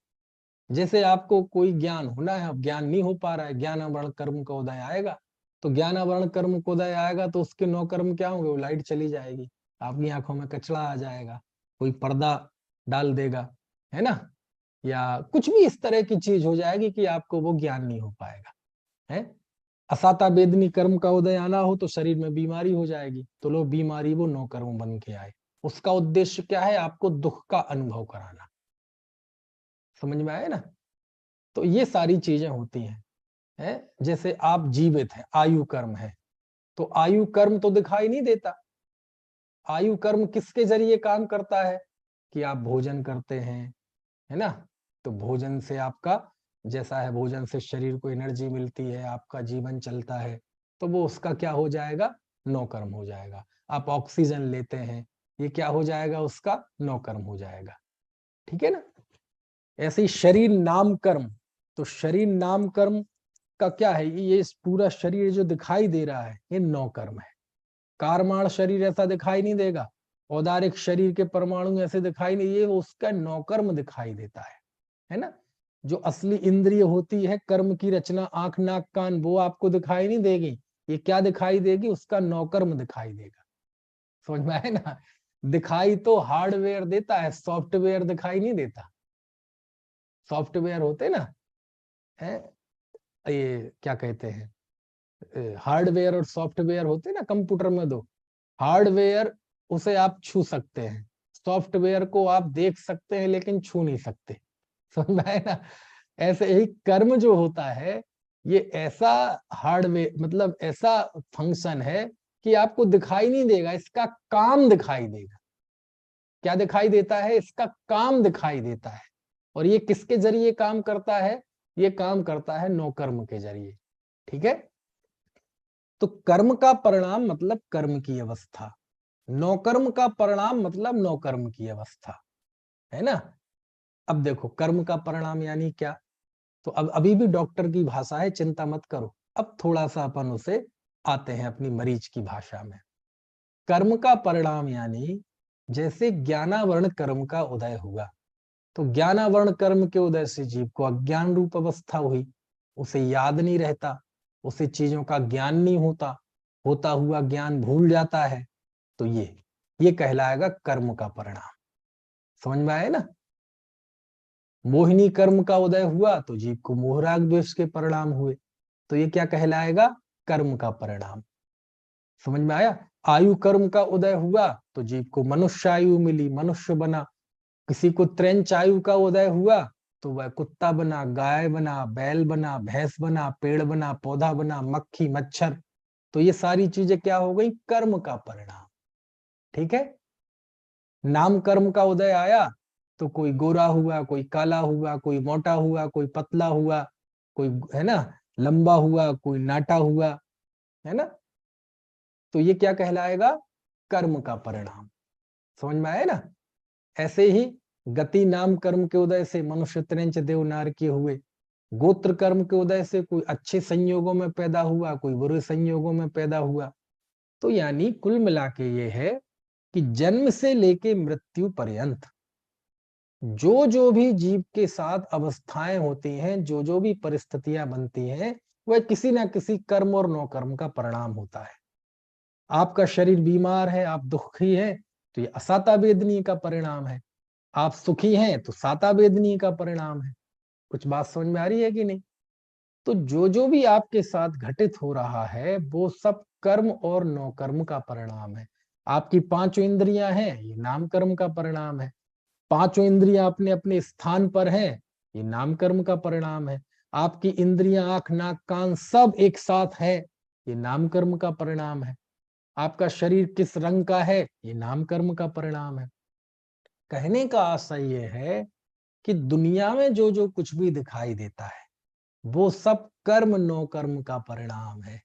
[SPEAKER 2] जैसे आपको कोई ज्ञान होना है, अब ज्ञान नहीं हो पा रहा है, ज्ञानावरण कर्म का उदय आएगा, तो ज्ञानावरण कर्म का उदय आएगा तो उसके 9 कर्म क्या होंगे? वो लाइट चली जाएगी, आपकी आंखों में कचड़ा आ जाएगा, कोई पर्दा डाल देगा, है ना, या कुछ भी इस तरह की चीज हो जाएगी कि आपको वो ज्ञान नहीं हो पाएगा, है। असाता वेदनी कर्म का उदय आना हो तो शरीर में बीमारी हो जाएगी, तो लो बीमारी वो 9 कर्म बन के आए। उसका उद्देश्य क्या है? आपको दुख का अनुभव कराना। समझ में आया ना? तो ये सारी चीजें होती हैं। जैसे आप जीवित हैं, आयु कर्म है, तो आयु कर्म तो दिखाई नहीं देता। आयु कर्म किसके जरिए काम करता है? कि आप भोजन करते हैं, है ना, तो भोजन से आपका जैसा है, भोजन से शरीर को एनर्जी मिलती है, आपका जीवन चलता है, तो वो उसका क्या हो जाएगा? 9 कर्म हो जाएगा। आप ऑक्सीजन लेते हैं, ये क्या हो जाएगा? उसका 9 कर्म हो जाएगा। ठीक है ना? ऐसे ही शरीर नाम कर्म, तो शरीर नाम कर्म का क्या है? ये पूरा शरीर जो दिखाई दे रहा है ये 9 कर्म है। कारमाण शरीर ऐसा दिखाई नहीं देगा, औदारिक शरीर के परमाणु ऐसे दिखाई नहीं, ये उसका 9 कर्म दिखाई देता है ना। जो असली इंद्रिय होती है कर्म की रचना, आंख नाक कान, वो आपको दिखाई नहीं देगी, ये क्या दिखाई देगी? उसका 9 कर्म दिखाई देगा। समझ में आए ना? दिखाई तो हार्डवेयर देता है, सॉफ्टवेयर दिखाई नहीं देता। सॉफ्टवेयर होते ना, है, ये क्या कहते हैं, हार्डवेयर और सॉफ्टवेयर होते ना कंप्यूटर में दो। हार्डवेयर उसे आप छू सकते हैं, सॉफ्टवेयर को आप देख सकते हैं लेकिन छू नहीं सकते। समझ में आया ना? ऐसे ही कर्म जो होता है ये ऐसा हार्डवेयर, मतलब ऐसा फंक्शन है कि आपको दिखाई नहीं देगा, इसका काम दिखाई देगा। क्या दिखाई देता है? इसका काम दिखाई देता है। और ये किसके जरिए काम करता है? ये काम करता है 9 कर्म के जरिए। ठीक है? तो कर्म का परिणाम मतलब कर्म की अवस्था, 9 कर्म का परिणाम मतलब 9 कर्म की अवस्था, है ना। अब देखो कर्म का परिणाम यानी क्या, तो अब अभी भी डॉक्टर की भाषा है, चिंता मत करो। अब थोड़ा सा अपन उसे आते हैं अपनी मरीज की भाषा में। कर्म का परिणाम यानी जैसे ज्ञानावरण कर्म का उदय हुआ, तो ज्ञानावरण कर्म के उदय से जीव को अज्ञान रूप अवस्था हुई, उसे याद नहीं रहता, उसे चीजों का ज्ञान नहीं होता, होता हुआ ज्ञान भूल जाता है, तो ये कहलाएगा कर्म का परिणाम। समझ में आए ना? मोहिनी कर्म का उदय हुआ तो जीव को मोह राग द्वेष के परिणाम हुए, तो ये क्या कहलाएगा? कर्म का परिणाम। समझ में आया? आयु कर्म का उदय हुआ तो जीव को मनुष्य आयु मिली, मनुष्य बना। किसी को त्रेंच आयु का उदय हुआ तो वह कुत्ता बना, गाय बना, बैल बना, भैंस बना, पेड़ बना, पौधा बना, मक्खी मच्छर। तो ये सारी चीजें क्या हो गई? कर्म का परिणाम। ठीक है? नाम कर्म का उदय आया तो कोई गोरा हुआ, कोई काला हुआ, कोई मोटा हुआ, कोई पतला हुआ, कोई, है ना, लंबा हुआ, कोई नाटा हुआ, है ना। तो ये क्या कहलाएगा? कर्म का परिणाम। समझ में आया ना? ऐसे ही गति नाम कर्म के उदय से मनुष्य त्रेंच देव नार के हुए, गोत्र कर्म के उदय से कोई अच्छे संयोगों में पैदा हुआ, कोई बुरे संयोगों में पैदा हुआ। तो यानी कुल मिला के ये है कि जन्म से लेके मृत्यु पर्यंत जो जो भी जीव के साथ अवस्थाएं होती हैं, जो जो भी परिस्थितियां बनती हैं, वह किसी ना किसी कर्म और नो कर्म का परिणाम होता है। आपका शरीर बीमार है, आप दुखी हैं, तो ये असाता वेदनी का परिणाम है। आप सुखी हैं तो साता वेदनी का परिणाम है। कुछ बात समझ में आ रही है कि नहीं? तो जो जो भी आपके साथ घटित हो रहा है वो सब कर्म और नो कर्म का परिणाम है। आपकी 5 इंद्रियां हैं, ये नाम कर्म का परिणाम है। 5 इंद्रियां अपने अपने स्थान पर हैं, ये नाम कर्म का परिणाम है। आपकी इंद्रियां आंख नाक कान सब एक साथ है, ये नाम कर्म का परिणाम है। आपका शरीर किस रंग का है, ये नाम कर्म का परिणाम है। कहने का आशय ये है कि दुनिया में जो जो कुछ भी दिखाई देता है वो सब कर्म नो कर्म का परिणाम है।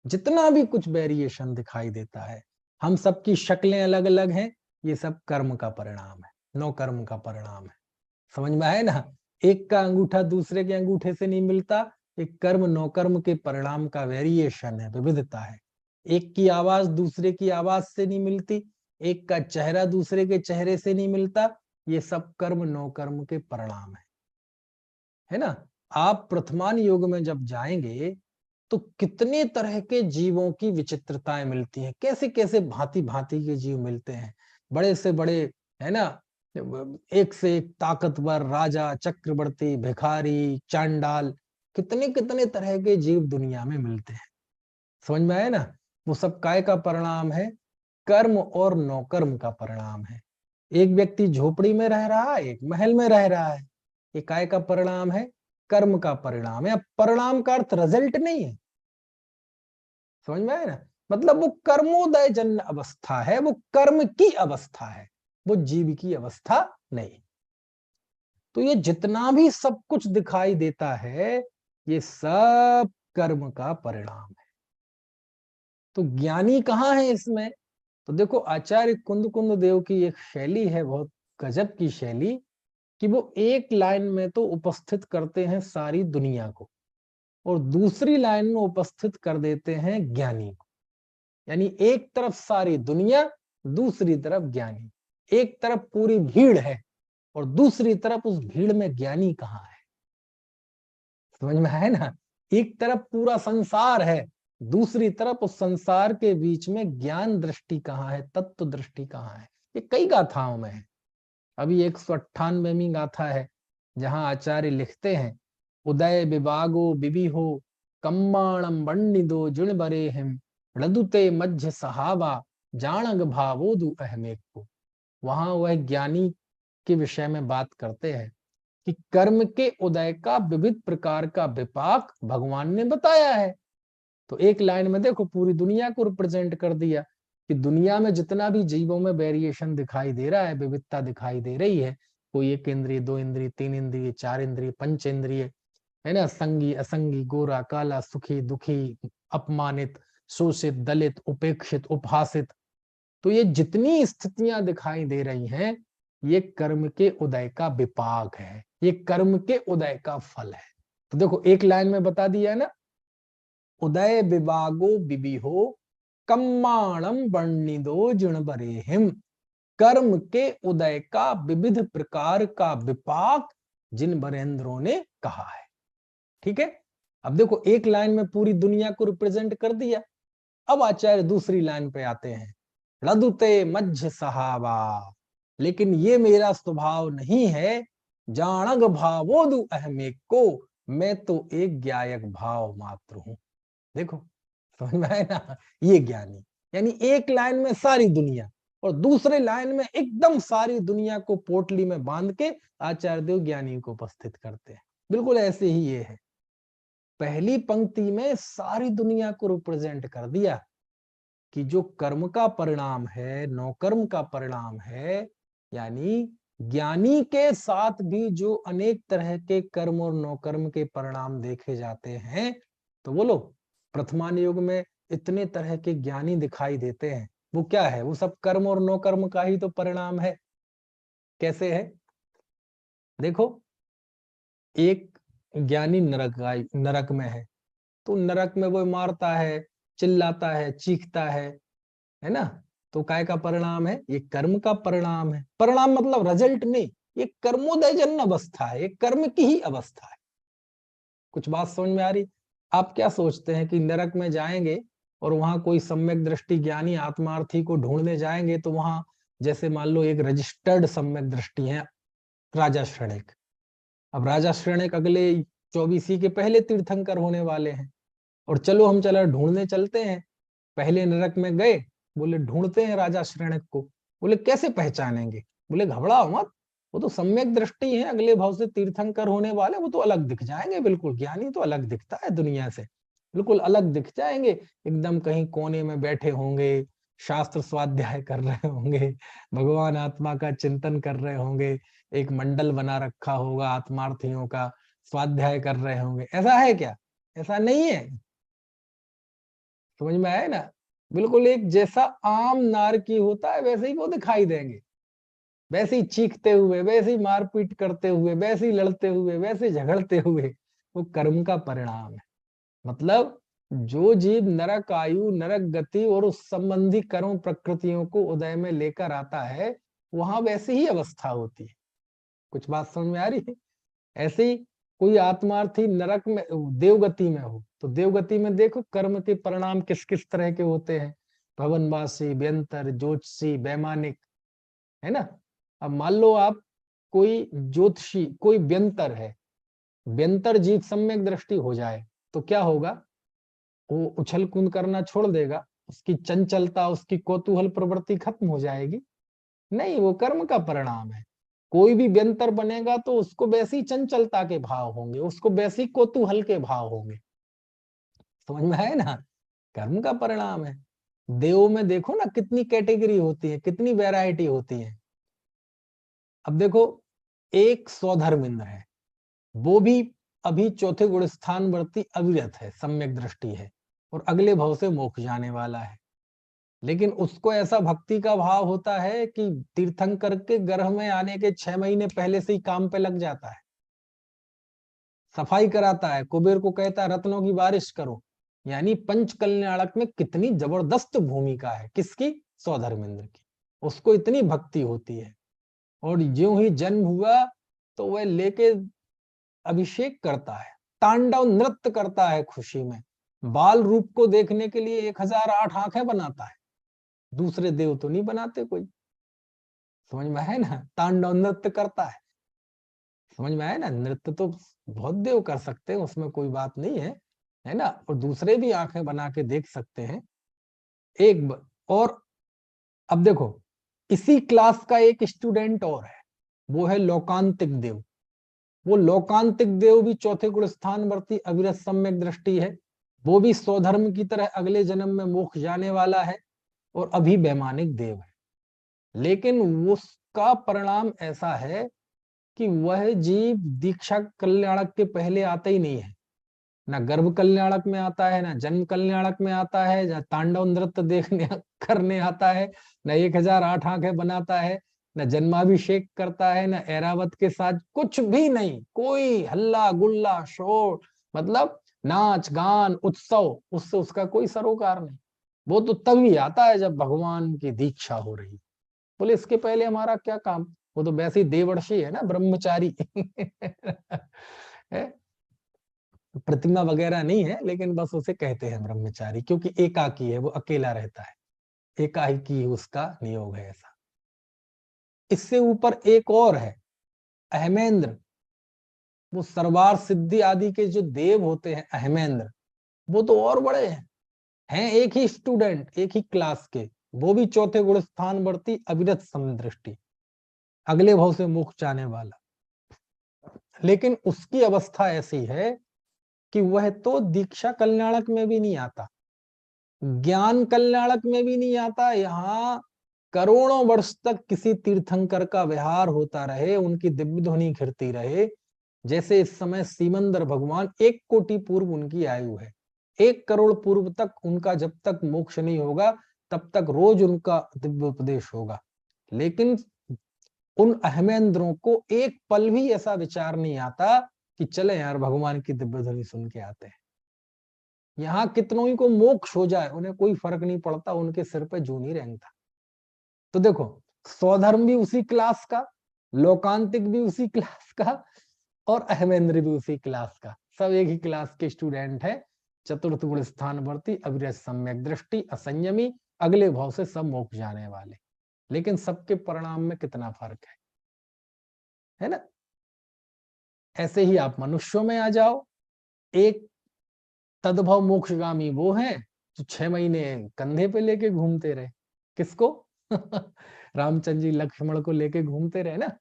[SPEAKER 2] जितना भी कुछ वेरिएशन दिखाई देता है, हम सबकी शक्लें अलग अलग हैं, ये सब कर्म का परिणाम है, नो कर्म का परिणाम है। समझ में आए ना? एक का अंगूठा दूसरे के अंगूठे से नहीं मिलता, एक कर्म नो कर्म के परिणाम का वेरिएशन है, विविधता है। एक की आवाज दूसरे की आवाज से नहीं मिलती, एक का चेहरा दूसरे के चेहरे से नहीं मिलता, ये सब कर्म नो कर्म के परिणाम है। है ना। आप प्रथमान योग में जब जाएंगे तो कितने तरह के जीवों की विचित्रताएं मिलती हैं, कैसे कैसे भांति भांति के जीव मिलते हैं, बड़े से बड़े, है ना, एक से एक ताकतवर, राजा, चक्रवर्ती, भिखारी, चांडाल, कितने कितने तरह के जीव दुनिया में मिलते हैं। समझ में आया ना। वो सब काय का परिणाम है, कर्म और नौकर्म का परिणाम है। एक व्यक्ति झोपड़ी में रह रहा है, एक महल में रह रहा है, ये काय का परिणाम है, कर्म का परिणाम है। अब परिणाम का अर्थ रिजल्ट नहीं है, समझ में आया ना। मतलब वो कर्मोदय जन्य अवस्था है, वो कर्म की अवस्था है, वो जीव की अवस्था नहीं। तो ये जितना भी सब कुछ दिखाई देता है, ये सब कर्म का परिणाम है। तो ज्ञानी कहाँ है इसमें? तो देखो, आचार्य कुंद कुंद देव की एक शैली है, बहुत गजब की शैली, कि वो एक लाइन में तो उपस्थित करते हैं सारी दुनिया को, और दूसरी लाइन में उपस्थित कर देते हैं ज्ञानी को। यानी एक तरफ सारी दुनिया, दूसरी तरफ ज्ञानी। एक तरफ पूरी भीड़ है और दूसरी तरफ उस भीड़ में ज्ञानी कहाँ है। समझ में है ना। एक तरफ पूरा संसार है, दूसरी तरफ उस संसार के बीच में ज्ञान दृष्टि कहाँ है, तत्व दृष्टि कहाँ है। ये कई गाथाओं में है। अभी 198वीं गाथा है, जहां आचार्य लिखते हैं, उदय विभागो बिबिहो कम्माणम बंडिदो जुण बरे हिम रदुते मध्य सहावा जाणग भावोदु अहमेक को। वहां वह ज्ञानी के विषय में बात करते हैं कि कर्म के उदय का विविध प्रकार का विपाक भगवान ने बताया है। तो एक लाइन में देखो पूरी दुनिया को रिप्रेजेंट कर दिया कि दुनिया में जितना भी जीवों में वेरिएशन दिखाई दे रहा है, विविधता दिखाई दे रही है, कोई एक इंद्रिय, दो इंद्रिय, तीन इंद्रिय, चार इंद्रिय, पंच इंद्रिय, है ना, संगी असंगी, गोरा काला, सुखी दुखी, अपमानित, शोषित, दलित, उपेक्षित, उपहासित। तो ये जितनी स्थितियां दिखाई दे रही हैं, ये कर्म के उदय का विपाक है, ये कर्म के उदय का फल है। तो देखो एक लाइन में बता दिया है ना, उदय विभागो बिबिहो कम्माणम वर्णिदो जुण बरेहिम। कर्म के उदय का विविध प्रकार का विपाक जिन बरेंद्रों ने कहा है। ठीक है। अब देखो एक लाइन में पूरी दुनिया को रिप्रेजेंट कर दिया। अब आचार्य दूसरी लाइन पे आते हैं, रदुते मध्य सहावा, लेकिन ये मेरा स्वभाव नहीं है, जाणग भावोदु अहमेक को, मैं तो एक ज्ञायक भाव मात्र हूं। देखो समझ में आया ना। ये ज्ञानी, यानी एक लाइन में सारी दुनिया और दूसरे लाइन में एकदम सारी दुनिया को पोटली में बांध के आचार्य देव ज्ञानी को उपस्थित करते हैं। बिल्कुल ऐसे ही ये है, पहली पंक्ति में सारी दुनिया को रिप्रेजेंट कर दिया कि जो कर्म का परिणाम है, नौकर्म का परिणाम है, यानी ज्ञानी के साथ भी जो अनेक तरह के कर्म और नौकर्म के परिणाम देखे जाते हैं। तो बोलो, प्रथमान युग में इतने तरह के ज्ञानी दिखाई देते हैं, वो क्या है? वो सब कर्म और नौकर्म का ही तो परिणाम है। कैसे है? देखो, एक ज्ञानी नरक में है, तो नरक में वो मारता है, चिल्लाता है, चीखता है ना। तो काय का परिणाम है? ये कर्म का परिणाम है। परिणाम मतलब रिजल्ट नहीं, ये कर्मोदय जन्य अवस्था है, ये कर्म की ही अवस्था है। कुछ बात समझ में आ रही? आप क्या सोचते हैं कि नरक में जाएंगे और वहां कोई सम्यक दृष्टि ज्ञानी आत्मार्थी को ढूंढने जाएंगे, तो वहां जैसे मान लो एक रजिस्टर्ड सम्यक दृष्टि है, राजा श्रेणिक। अब राजा श्रेणिक अगले 24 के पहले तीर्थंकर होने वाले हैं, और चलो हम चला ढूंढने चलते हैं। पहले नरक में गए, बोले ढूंढते हैं राजा श्रेणिक को। बोले कैसे पहचानेंगे? बोले घबराओ मत, वो तो सम्यक दृष्टि है, अगले भाव से तीर्थंकर होने वाले, वो तो अलग दिख जाएंगे। बिल्कुल ज्ञानी तो अलग दिखता है दुनिया से, बिल्कुल अलग दिख जाएंगे। एकदम कहीं कोने में बैठे होंगे, शास्त्र स्वाध्याय कर रहे होंगे, भगवान आत्मा का चिंतन कर रहे होंगे, एक मंडल बना रखा होगा आत्मार्थियों का, स्वाध्याय कर रहे होंगे। ऐसा है क्या? ऐसा नहीं है। समझ में आया ना। बिल्कुल एक जैसा आम नार की होता है वैसे ही वो दिखाई देंगे, वैसे ही चीखते हुए, वैसे ही मारपीट करते हुए, वैसे ही लड़ते हुए, वैसे झगड़ते हुए। वो कर्म का परिणाम है। मतलब जो जीव नरक आयु, नरक गति और उस संबंधी कर्म प्रकृतियों को उदय में लेकर आता है, वहां वैसे ही अवस्था होती है। कुछ बात समझ में आ रही है? ऐसे ही कोई आत्मार्थी नरक में, देवगति में हो, तो देवगति में देखो कर्म के परिणाम किस किस तरह के होते हैं, भवनवासी, व्यंतर, ज्योतिषी, वैमानिक, है ना। अब मान लो आप कोई ज्योतिषी, कोई व्यंतर है, व्यंतर जीव सम्यक दृष्टि हो जाए तो क्या होगा, वो उछल कूद करना छोड़ देगा, उसकी चंचलता, उसकी कौतूहल प्रवृत्ति खत्म हो जाएगी? नहीं, वो कर्म का परिणाम है। कोई भी व्यंतर बनेगा तो उसको वैसी चंचलता के भाव होंगे, उसको वैसी कौतूहल के भाव होंगे। समझ में है ना, कर्म का परिणाम है। देवों में देखो ना कितनी कैटेगरी होती है, कितनी वैरायटी होती है। अब देखो, एक स्वधर्म इंद्र है, वो भी अभी चौथे गुण स्थान वर्ती अविरत है, सम्यक दृष्टि है, और अगले भाव से मोक्ष जाने वाला है। लेकिन उसको ऐसा भक्ति का भाव होता है कि तीर्थंकर के गर्भ में आने के 6 महीने पहले से ही काम पे लग जाता है, सफाई कराता है, कुबेर को कहता है रत्नों की बारिश करो। यानी पंच कल्याणक में कितनी जबरदस्त भूमिका है, किसकी, सौधर्मेंद्र की। उसको इतनी भक्ति होती है, और ज्यों ही जन्म हुआ तो वह लेके अभिषेक करता है, तांडव नृत्य करता है खुशी में, बाल रूप को देखने के लिए 1008 आंखें बनाता है। दूसरे देव तो नहीं बनाते कोई। समझ में है ना, तांडव नृत्य करता है। समझ में आया ना, नृत्य तो बहुत देव कर सकते हैं, उसमें कोई बात नहीं है, है ना। और दूसरे भी आंखें बना के देख सकते हैं। और अब देखो, इसी क्लास का एक स्टूडेंट और है, वो है लोकांतिक देव। वो लोकांतिक देव भी चौथे गुण स्थान वर्ती अविरत सम्यक दृष्टि है, वो भी स्वधर्म की तरह अगले जन्म में मोक्ष जाने वाला है, और अभी वैमानिक देव है। लेकिन उसका परिणाम ऐसा है कि वह जीव दीक्षा कल्याणक के पहले आता ही नहीं है, ना गर्भ कल्याणक में आता है, ना जन्म कल्याणक में आता है, ना तांडव नृत्य देखने करने आता है, ना 1008 आंखें बनाता है, ना जन्माभिषेक करता है, ना ऐरावत के साथ, कुछ भी नहीं, कोई हल्ला गुल्ला शोर, मतलब नाच गान उत्सव, उससे उसका कोई सरोकार नहीं। वो तो तभी आता है जब भगवान की दीक्षा हो रही। बोले इसके पहले हमारा क्या काम, वो तो वैसे ही देवर्षि है ना, ब्रह्मचारी है, प्रतिमा वगैरह नहीं है, लेकिन बस उसे कहते हैं ब्रह्मचारी, क्योंकि एकाकी है, वो अकेला रहता है, एकाकी उसका नियोग है ऐसा। इससे ऊपर एक और है, अहमेंद्र। वो सरवार सिद्धि आदि के जो देव होते हैं अहमेंद्र, वो तो और बड़े हैं एक ही स्टूडेंट, एक ही क्लास के, वो भी चौथे गुण स्थान वर्ती अविरत समदृष्टि, अगले भाव से मोक्ष जाने वाला। लेकिन उसकी अवस्था ऐसी है कि वह तो दीक्षा कल्याणक में भी नहीं आता, ज्ञान कल्याणक में भी नहीं आता। यहाँ करोड़ों वर्ष तक किसी तीर्थंकर का विहार होता रहे, उनकी दिव्य ध्वनि घिरती रहे, जैसे इस समय सीमंदर भगवान 1 कोटि पूर्व उनकी आयु है, 1 करोड़ पूर्व तक उनका जब तक मोक्ष नहीं होगा तब तक रोज उनका दिव्य उपदेश होगा। लेकिन उन अहमेंद्रों को एक पल भी ऐसा विचार नहीं आता कि चले यार भगवान की दिव्य ध्वनि सुन के आते हैं। यहाँ कितनों ही को मोक्ष हो जाए, उन्हें कोई फर्क नहीं पड़ता, उनके सिर पे जूं नहीं रेंगता। तो देखो, स्वधर्म भी उसी क्लास का, लोकांतिक भी उसी क्लास का, और अहमेंद्र भी उसी क्लास का, सब एक ही क्लास के स्टूडेंट है। चतुर्थ गुण स्थान वर्ती अविरत सम्यक दृष्टि, असंयमी, अगले भाव से सब मोक्ष जाने वाले। लेकिन सबके परिणाम में कितना फर्क है ना। ऐसे ही आप मनुष्यों में आ जाओ, एक तद्भव मोक्षगामी वो है जो 6 महीने कंधे पे लेके घूमते रहे, किसको रामचंद्र जी लक्ष्मण को लेके घूमते रहे ना।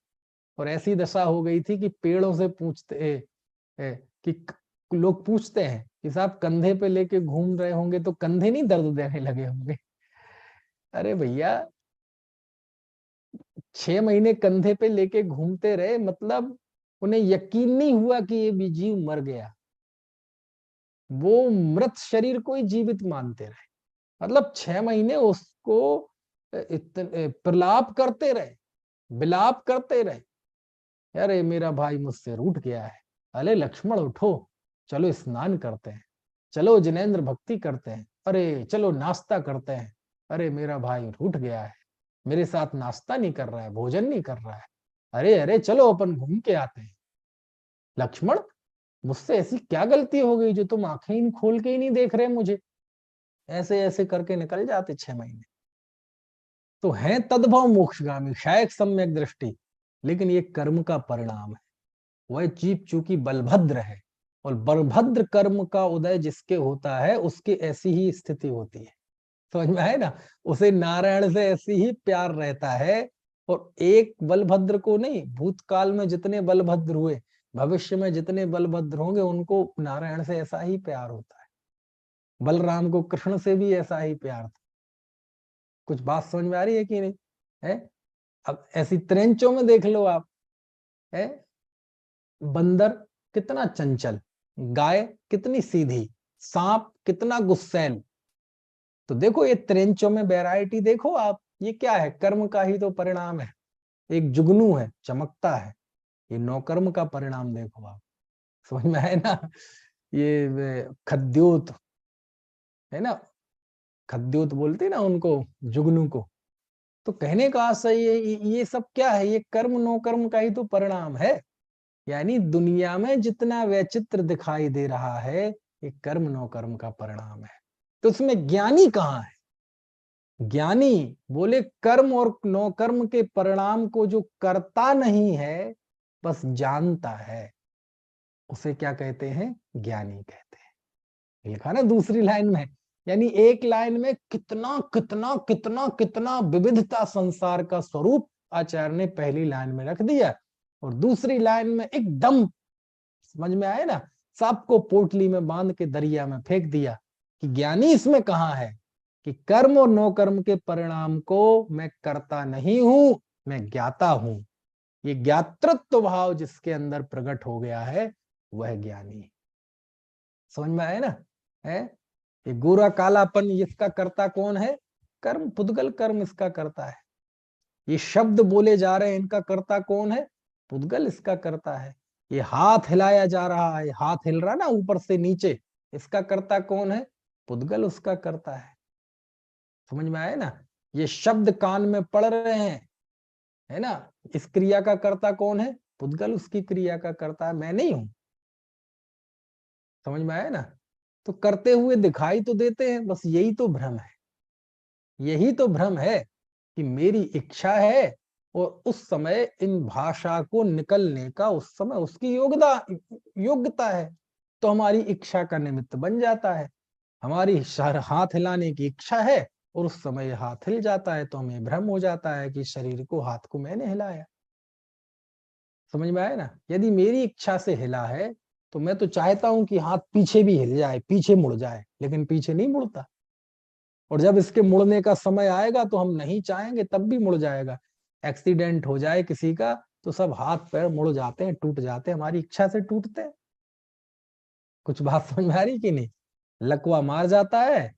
[SPEAKER 2] और ऐसी दशा हो गई थी कि पेड़ों से पूछते कि लोग पूछते हैं कि साहब कंधे पे लेके घूम रहे होंगे तो कंधे नहीं दर्द देने लगे होंगे? अरे भैया, 6 महीने कंधे पे लेके घूमते रहे, मतलब उन्हें यकीन नहीं हुआ कि ये जीव मर गया, वो मृत शरीर को ही जीवित मानते रहे। मतलब 6 महीने उसको प्रलाप करते रहे, विलाप करते रहे, अरे मेरा भाई मुझसे रूठ गया है, अरे लक्ष्मण उठो, चलो स्नान करते हैं, चलो जिनेंद्र भक्ति करते हैं, अरे चलो नाश्ता करते हैं, अरे मेरा भाई रूठ गया है, मेरे साथ नाश्ता नहीं कर रहा है, भोजन नहीं कर रहा है, अरे अरे चलो अपन घूम के आते हैं। लक्ष्मण मुझसे ऐसी क्या गलती हो गई जो तुम आंखें ही खोल के ही नहीं देख रहे मुझे? ऐसे ऐसे करके निकल जाते 6 महीने। तो है तद्भव मोक्षगामी, शायद सम्यक दृष्टि, लेकिन ये कर्म का परिणाम है। वह जीव चूंकि बलभद्र है, और बलभद्र कर्म का उदय जिसके होता है उसकी ऐसी ही स्थिति होती है। समझ में आए ना? उसे नारायण से ऐसी ही प्यार रहता है। और एक बलभद्र को नहीं, भूतकाल में जितने बलभद्र हुए, भविष्य में जितने बलभद्र होंगे, उनको नारायण से ऐसा ही प्यार होता है। बलराम को कृष्ण से भी ऐसा ही प्यार था। कुछ बात समझ में आ रही है कि नहीं है? अब ऐसी त्रेंचों में देख लो आप, है बंदर कितना चंचल, गाय कितनी सीधी, सांप कितना गुस्सैल। तो देखो ये त्रेंचों में वैरायटी देखो आप, ये क्या है? कर्म का ही तो परिणाम है। एक जुगनू है, चमकता है, ये नौकर्म का परिणाम देखो आप। समझ में आए ना? ये खद्योत है ना, खद्योत बोलते ना उनको, जुगनू को। तो कहने का आशय ये सब क्या है? ये कर्म नो कर्म का ही तो परिणाम है। यानी दुनिया में जितना वैचित्र दिखाई दे रहा है, ये कर्म नो कर्म का परिणाम है। तो उसमें ज्ञानी कहाँ है? ज्ञानी बोले कर्म और नो कर्म के परिणाम को जो करता नहीं है, बस जानता है, उसे क्या कहते हैं? ज्ञानी कहते हैं। लिखा ना दूसरी लाइन में। यानी एक लाइन में कितना कितना कितना कितना विविधता संसार का स्वरूप आचार्य ने पहली लाइन में रख दिया, और दूसरी लाइन में एकदम समझ में आए ना, सांप को पोटली में बांध के दरिया में फेंक दिया कि ज्ञानी इसमें कहाँ है? कि कर्म और नो कर्म के परिणाम को मैं करता नहीं हूं, मैं ज्ञाता हूं। ये ज्ञातृत्व भाव जिसके अंदर प्रकट हो गया है, वह ज्ञानी। समझ में आए ना? है ये गोरा कालापन, इसका कर्ता कौन है? कर्म, पुद्गल कर्म इसका करता है। ये शब्द बोले जा रहे हैं, इनका कर्ता कौन है? पुद्गल इसका करता है। ये हाथ हिलाया जा रहा है, हाथ हिल रहा ना ऊपर से नीचे, इसका कर्ता कौन है? पुद्गल उसका करता है। समझ में आया ना? ये शब्द कान में पड़ रहे हैं, है ना, इस क्रिया का कर्ता कौन है? पुद्गल उसकी क्रिया का करता है, मैं नहीं हूं। समझ में आया ना? तो करते हुए दिखाई तो देते हैं, बस यही तो भ्रम है। यही तो भ्रम है कि मेरी इच्छा है, और उस समय इन भाषा को निकलने का उस समय उसकी योग्यता है, तो हमारी इच्छा का निमित्त बन जाता है। हमारी हाथ हिलाने की इच्छा है, और उस समय हाथ हिल जाता है, तो हमें भ्रम हो जाता है कि शरीर को, हाथ को मैंने हिलाया। समझ में आया ना? यदि मेरी इच्छा से हिला है, तो मैं तो चाहता हूं कि हाथ पीछे भी हिल जाए, पीछे मुड़ जाए, लेकिन पीछे नहीं मुड़ता। और जब इसके मुड़ने का समय आएगा तो हम नहीं चाहेंगे तब भी मुड़ जाएगा। एक्सीडेंट हो जाए किसी का तो सब हाथ पैर मुड़ जाते हैं, टूट जाते हैं, हमारी इच्छा से टूटते हैं। कुछ बात समझ में आ रही कि नहीं? लकवा मार जाता है,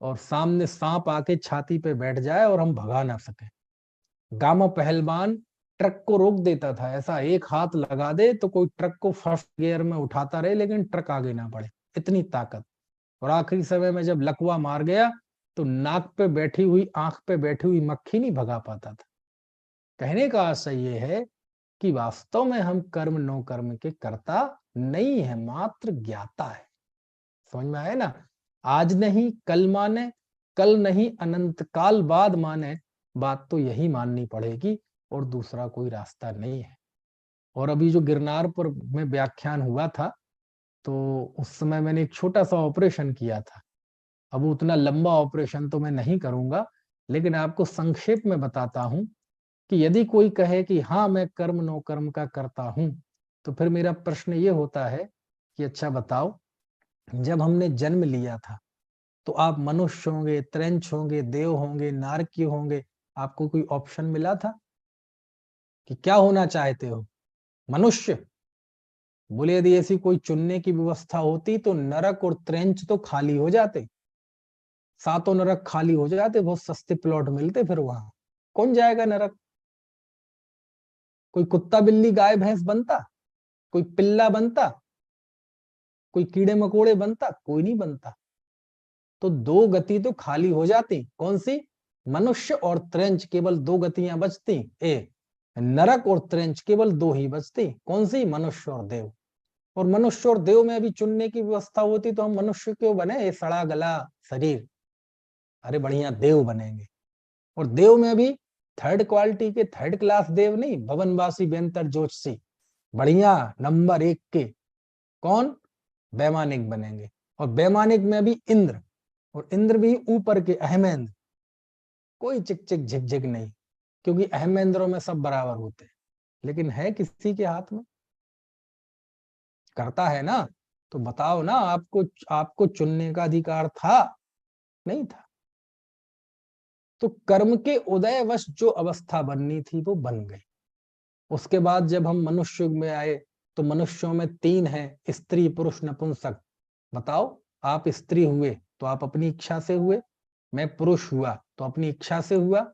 [SPEAKER 2] और सामने सांप आके छाती पे बैठ जाए और हम भगा ना सके। गामा पहलवान ट्रक को रोक देता था, ऐसा एक हाथ लगा दे तो कोई ट्रक को फर्स्ट गियर में उठाता रहे, लेकिन ट्रक आगे ना बढ़े, इतनी ताकत। और आखिरी समय में जब लकवा मार गया, तो नाक पे बैठी हुई, आंख पे बैठी हुई मक्खी नहीं भगा पाता था। कहने का आशय ये है कि वास्तव में हम कर्म नो कर्म के कर्ता नहीं है, मात्र ज्ञाता है। समझ में आया ना? आज नहीं कल माने, कल नहीं अनंत काल बाद माने, बात तो यही माननी पड़ेगी, और दूसरा कोई रास्ता नहीं है। और अभी जो गिरनार पर में व्याख्यान हुआ था, तो उस समय मैंने एक छोटा सा ऑपरेशन किया था। अब उतना लंबा ऑपरेशन तो मैं नहीं करूंगा, लेकिन आपको संक्षेप में बताता हूं कि यदि कोई कहे कि हाँ मैं कर्म नो कर्म का करता हूं, तो फिर मेरा प्रश्न ये होता है कि अच्छा बताओ, जब हमने जन्म लिया था, तो आप मनुष्य होंगे, त्रैंच होंगे, देव होंगे, नारकी होंगे, आपको कोई ऑप्शन मिला था कि क्या होना चाहते हो? मनुष्य? बोले यदि ऐसी कोई चुनने की व्यवस्था होती तो नरक और त्रैंच तो खाली हो जाते, सातों नरक खाली हो जाते, बहुत सस्ते प्लॉट मिलते, फिर वहां कौन जाएगा नरक? कोई कुत्ता बिल्ली गाय भैंस बनता? कोई पिल्ला बनता? कोई कीड़े मकोड़े बनता? कोई नहीं बनता। तो दो गति तो खाली हो जाती, कौन सी? मनुष्य और त्रैंच, केवल दो गतियां बचती। नरक और त्रैंच केवल दो ही बचती, कौन सी? मनुष्य और देव। और मनुष्य और देव में भी चुनने की व्यवस्था होती तो हम मनुष्य क्यों बने, ये सड़ा गला शरीर, अरे बढ़िया देव बनेंगे। और देव में भी थर्ड क्वालिटी के, थर्ड क्लास देव नहीं, भवनवासी बेंतर जोशी, बढ़िया नंबर 1 के कौन, वैमानिक बनेंगे। और वैमानिक में भी इंद्र, और इंद्र भी ऊपर के अहमेंद्र, कोई चिक चिक झिक झिक नहीं, क्योंकि अहमेंद्रों में सब बराबर होते हैं। लेकिन है किसी के हाथ में, करता है ना, तो बताओ ना, आपको आपको चुनने का अधिकार था, नहीं था। तो कर्म के उदयवश जो अवस्था बननी थी वो बन गई। उसके बाद जब हम मनुष्य युग में आए तो मनुष्यों में 3 हैं, स्त्री पुरुष नपुंसक। बताओ, आप स्त्री हुए तो आप अपनी इच्छा से हुए, मैं पुरुष हुआ तो अपनी इच्छा से हुआ।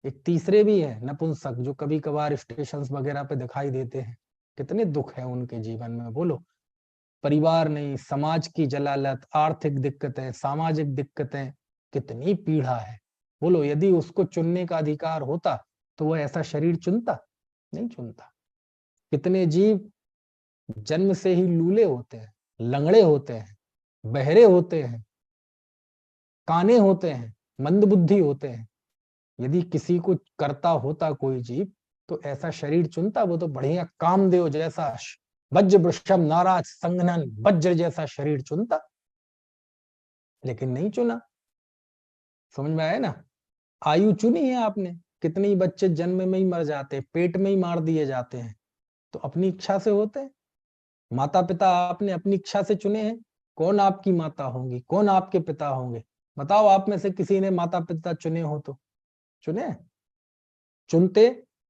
[SPEAKER 2] एक तीसरे भी है नपुंसक, जो कभी कभार स्टेशन वगैरह पे दिखाई देते हैं। कितने दुख है उनके जीवन में, बोलो। परिवार नहीं, समाज की जलालत, आर्थिक दिक्कतें, सामाजिक दिक्कतें, कितनी पीड़ा है। बोलो, यदि उसको चुनने का अधिकार होता तो वो ऐसा शरीर चुनता, नहीं चुनता। कितने जीव जन्म से ही लूले होते हैं, लंगड़े होते हैं, बहरे होते हैं, काने होते हैं, मंदबुद्धि होते हैं। यदि किसी को करता होता कोई जीव तो ऐसा शरीर चुनता? वो तो बढ़िया कामदेव जैसा, वज्र वृषभ नाराज संघनन वज्र जैसा शरीर चुनता, लेकिन नहीं चुना। समझ में आया ना? आयु चुनी है आपने, कितने बच्चे जन्म में ही मर जाते हैं, पेट में ही मार दिए जाते हैं, तो अपनी इच्छा से होते हैं। माता पिता आपने अपनी इच्छा से चुने हैं। कौन आपकी माता होंगी, कौन आपके पिता होंगे? बताओ, आप में से किसी ने माता पिता चुने हो तो? चुने? चुनते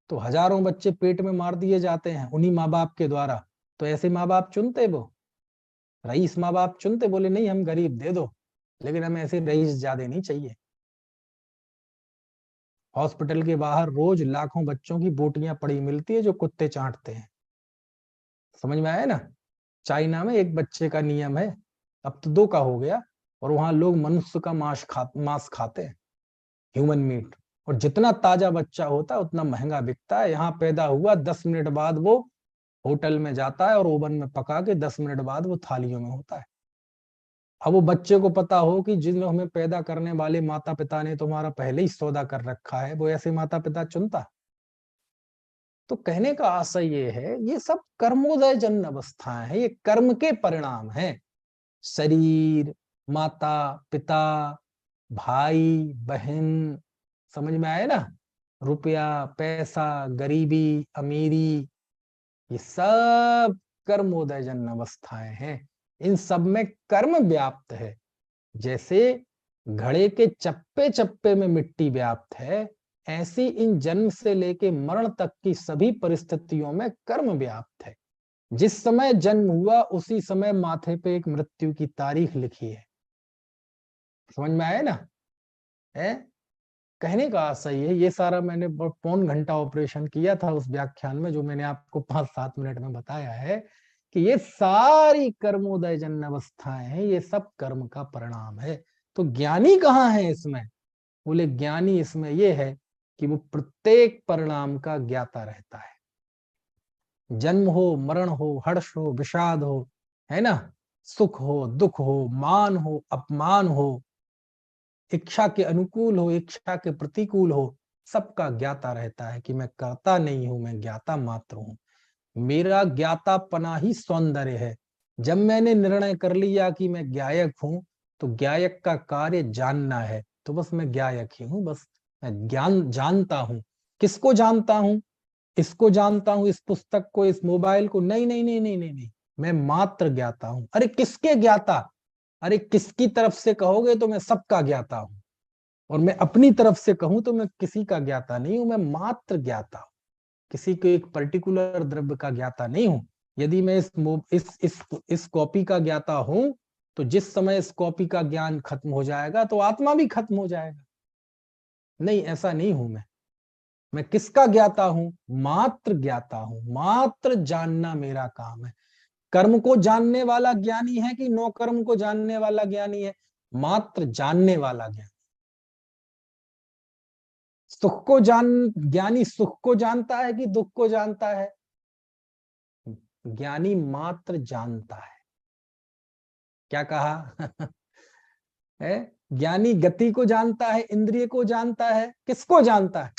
[SPEAKER 2] तो हजारों बच्चे पेट में मार दिए जाते हैं उन्हीं माँ बाप के द्वारा। तो ऐसे माँ बाप चुनते, वो रईस माँ बाप चुनते, बोले नहीं हम गरीब दे दो, लेकिन हमें ऐसे रईस ज्यादा नहीं चाहिए। हॉस्पिटल के बाहर रोज लाखों बच्चों की बोटियां पड़ी मिलती है जो कुत्ते चाटते हैं। समझ में आया ना? चाइना में एक बच्चे का नियम है, अब तो 2 का हो गया, और वहां लोग मनुष्य का मांस खाते हैं, ह्यूमन मीट। और जितना ताजा बच्चा होता है उतना महंगा बिकता है। यहाँ पैदा हुआ 10 मिनट बाद वो होटल में जाता है और ओवन में पका के 10 मिनट बाद वो थालियों में होता है। अब वो बच्चे को पता हो कि जिन हमें पैदा करने वाले माता पिता ने तुम्हारा पहले ही सौदा कर रखा है, वो ऐसे माता पिता चुनता? तो कहने का आशय ये है, ये सब कर्मोदय जन्य अवस्थाएं हैं, ये कर्म के परिणाम हैं। शरीर, माता पिता, भाई बहन, समझ में आए ना? रुपया पैसा, गरीबी अमीरी, ये सब कर्मोदय जन्य अवस्थाएं हैं। इन सब में कर्म व्याप्त है। जैसे घड़े के चप्पे चप्पे में मिट्टी व्याप्त है, ऐसी इन जन्म से लेके मरण तक की सभी परिस्थितियों में कर्म व्याप्त है। जिस समय जन्म हुआ उसी समय माथे पे एक मृत्यु की तारीख लिखी है। समझ में आया ना? है? कहने का आशय है, ये सारा मैंने 1.25 घंटा ऑपरेशन किया था उस व्याख्यान में, जो मैंने आपको 5-7 मिनट में बताया है कि ये सारी कर्मोदय जन्य अवस्थाएं हैं, ये सब कर्म का परिणाम है। तो ज्ञानी कहाँ है इसमें? बोले ज्ञानी इसमें ये है कि वो प्रत्येक परिणाम का ज्ञाता रहता है। जन्म हो, मरण हो, हर्ष हो, विषाद हो, है ना, सुख हो, दुख हो, मान हो, अपमान हो, इच्छा के अनुकूल हो, इच्छा के प्रतिकूल हो, सबका ज्ञाता रहता है कि मैं करता नहीं हूं, मैं ज्ञाता मात्र हूं। मेरा ज्ञातापना ही सौंदर्य है। जब मैंने निर्णय कर लिया कि मैं ज्ञायक हूं, तो ज्ञायक का कार्य जानना है, तो बस मैं ज्ञायक ही हूं। बस मैं ज्ञान जानता हूं। किसको जानता हूं? इसको जानता हूं, इस पुस्तक को, इस मोबाइल को? नहीं नहीं नहीं नहीं नहीं नहीं, मैं मात्र ज्ञाता हूं। अरे किसके ज्ञाता? अरे किसकी तरफ से कहोगे तो मैं सबका ज्ञाता हूं, और मैं अपनी तरफ से कहूं तो मैं किसी का ज्ञाता नहीं हूं, मैं मात्र ज्ञाता हूं। किसी के एक पर्टिकुलर द्रव्य का ज्ञाता नहीं हूं। यदि मैं इस कॉपी का ज्ञाता हूं, तो जिस समय इस कॉपी का ज्ञान खत्म हो जाएगा तो आत्मा भी खत्म हो जाएगा। नहीं, ऐसा नहीं हूं मैं किसका ज्ञाता हूं? मात्र ज्ञाता हूं। मात्र जानना मेरा काम है। कर्म को जानने वाला ज्ञानी है कि नो कर्म को जानने वाला ज्ञानी है? मात्र जानने वाला ज्ञानी। ज्ञानी सुख को जानता है कि दुख को जानता है? ज्ञानी मात्र जानता है। क्या कहा? है, ज्ञानी गति को जानता है, इंद्रिय को जानता है, किसको जानता है?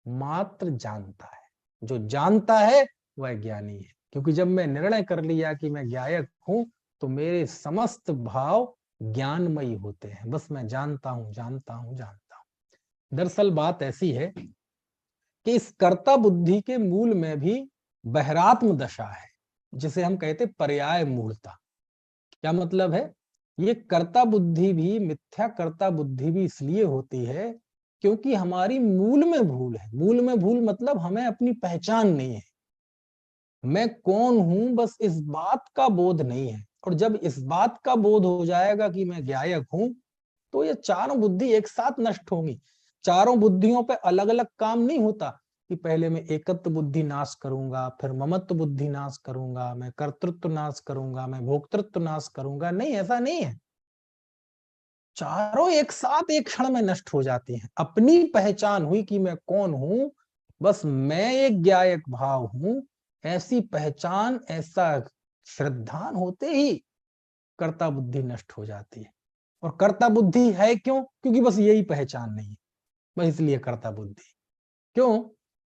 [SPEAKER 2] मात्र जानता है। जो जानता है वह ज्ञानी है। क्योंकि जब मैं निर्णय कर लिया कि मैं गायक हूं, तो मेरे समस्त भाव ज्ञानमयी होते हैं। बस मैं जानता हूं, जानता हूं, जानता हूं। दरअसल बात ऐसी है कि इस कर्ता बुद्धि के मूल में भी बहरात्म दशा है, जिसे हम कहते पर्याय मूलता। क्या मतलब है? ये कर्ता बुद्धि भी, मिथ्या कर्ता बुद्धि भी इसलिए होती है क्योंकि हमारी मूल में भूल है। मूल में भूल मतलब हमें अपनी पहचान नहीं है, मैं कौन हूं बस इस बात का बोध नहीं है। और जब इस बात का बोध हो जाएगा कि मैं गायक हूं, तो ये चारों बुद्धि एक साथ नष्ट होंगी। चारों बुद्धियों पे अलग अलग काम नहीं होता कि पहले मैं एकत्व बुद्धि नाश करूंगा, फिर ममत्व बुद्धि नाश करूंगा, मैं कर्तृत्व नाश करूंगा, मैं भोक्तृत्व नाश करूंगा। नहीं, ऐसा नहीं है। चारों एक साथ एक क्षण में नष्ट हो जाती हैं। अपनी पहचान हुई कि मैं कौन हूं, बस मैं एक गायक भाव हूं, ऐसी पहचान, ऐसा श्रद्धान होते ही कर्ता बुद्धि नष्ट हो जाती है। और कर्ता बुद्धि है क्यों? क्योंकि बस यही पहचान नहीं है, बस इसलिए कर्ता बुद्धि। क्यों?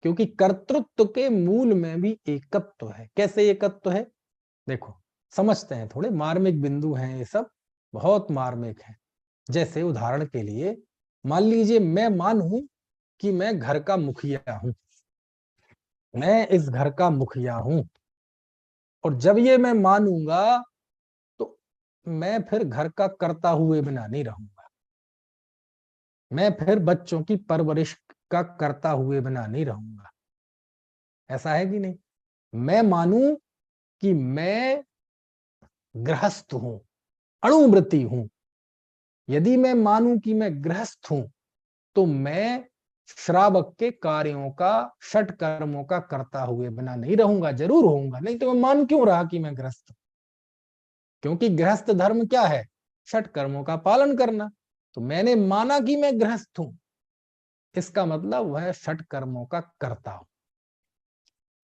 [SPEAKER 2] क्योंकि कर्तृत्व के मूल में भी एकत्व है। कैसे एकत्व है? देखो, समझते हैं, थोड़े मार्मिक बिंदु हैं ये सब, बहुत मार्मिक है। जैसे उदाहरण के लिए मान लीजिए मैं मानूं कि मैं घर का मुखिया हूं, मैं इस घर का मुखिया हूं। और जब ये मैं मानूंगा तो मैं फिर घर का करता हुए बिना नहीं रहूंगा। मैं फिर बच्चों की परवरिश का करता हुए बिना नहीं रहूंगा। ऐसा है कि नहीं? मैं मानूं कि मैं गृहस्थ हूं, अणुव्रती हूं। यदि मैं मानूं कि मैं गृहस्थ हूं, तो मैं श्रावक के कार्यों का, षट कर्मों का करता हुए बिना नहीं रहूंगा। जरूर होऊंगा, नहीं तो मैं मान क्यों रहा कि मैं गृहस्थ हूं? क्योंकि गृहस्थ धर्म क्या है? षट कर्मों का पालन करना। तो मैंने माना कि मैं गृहस्थ हूं, इसका मतलब वह षट कर्मों का करता हूं।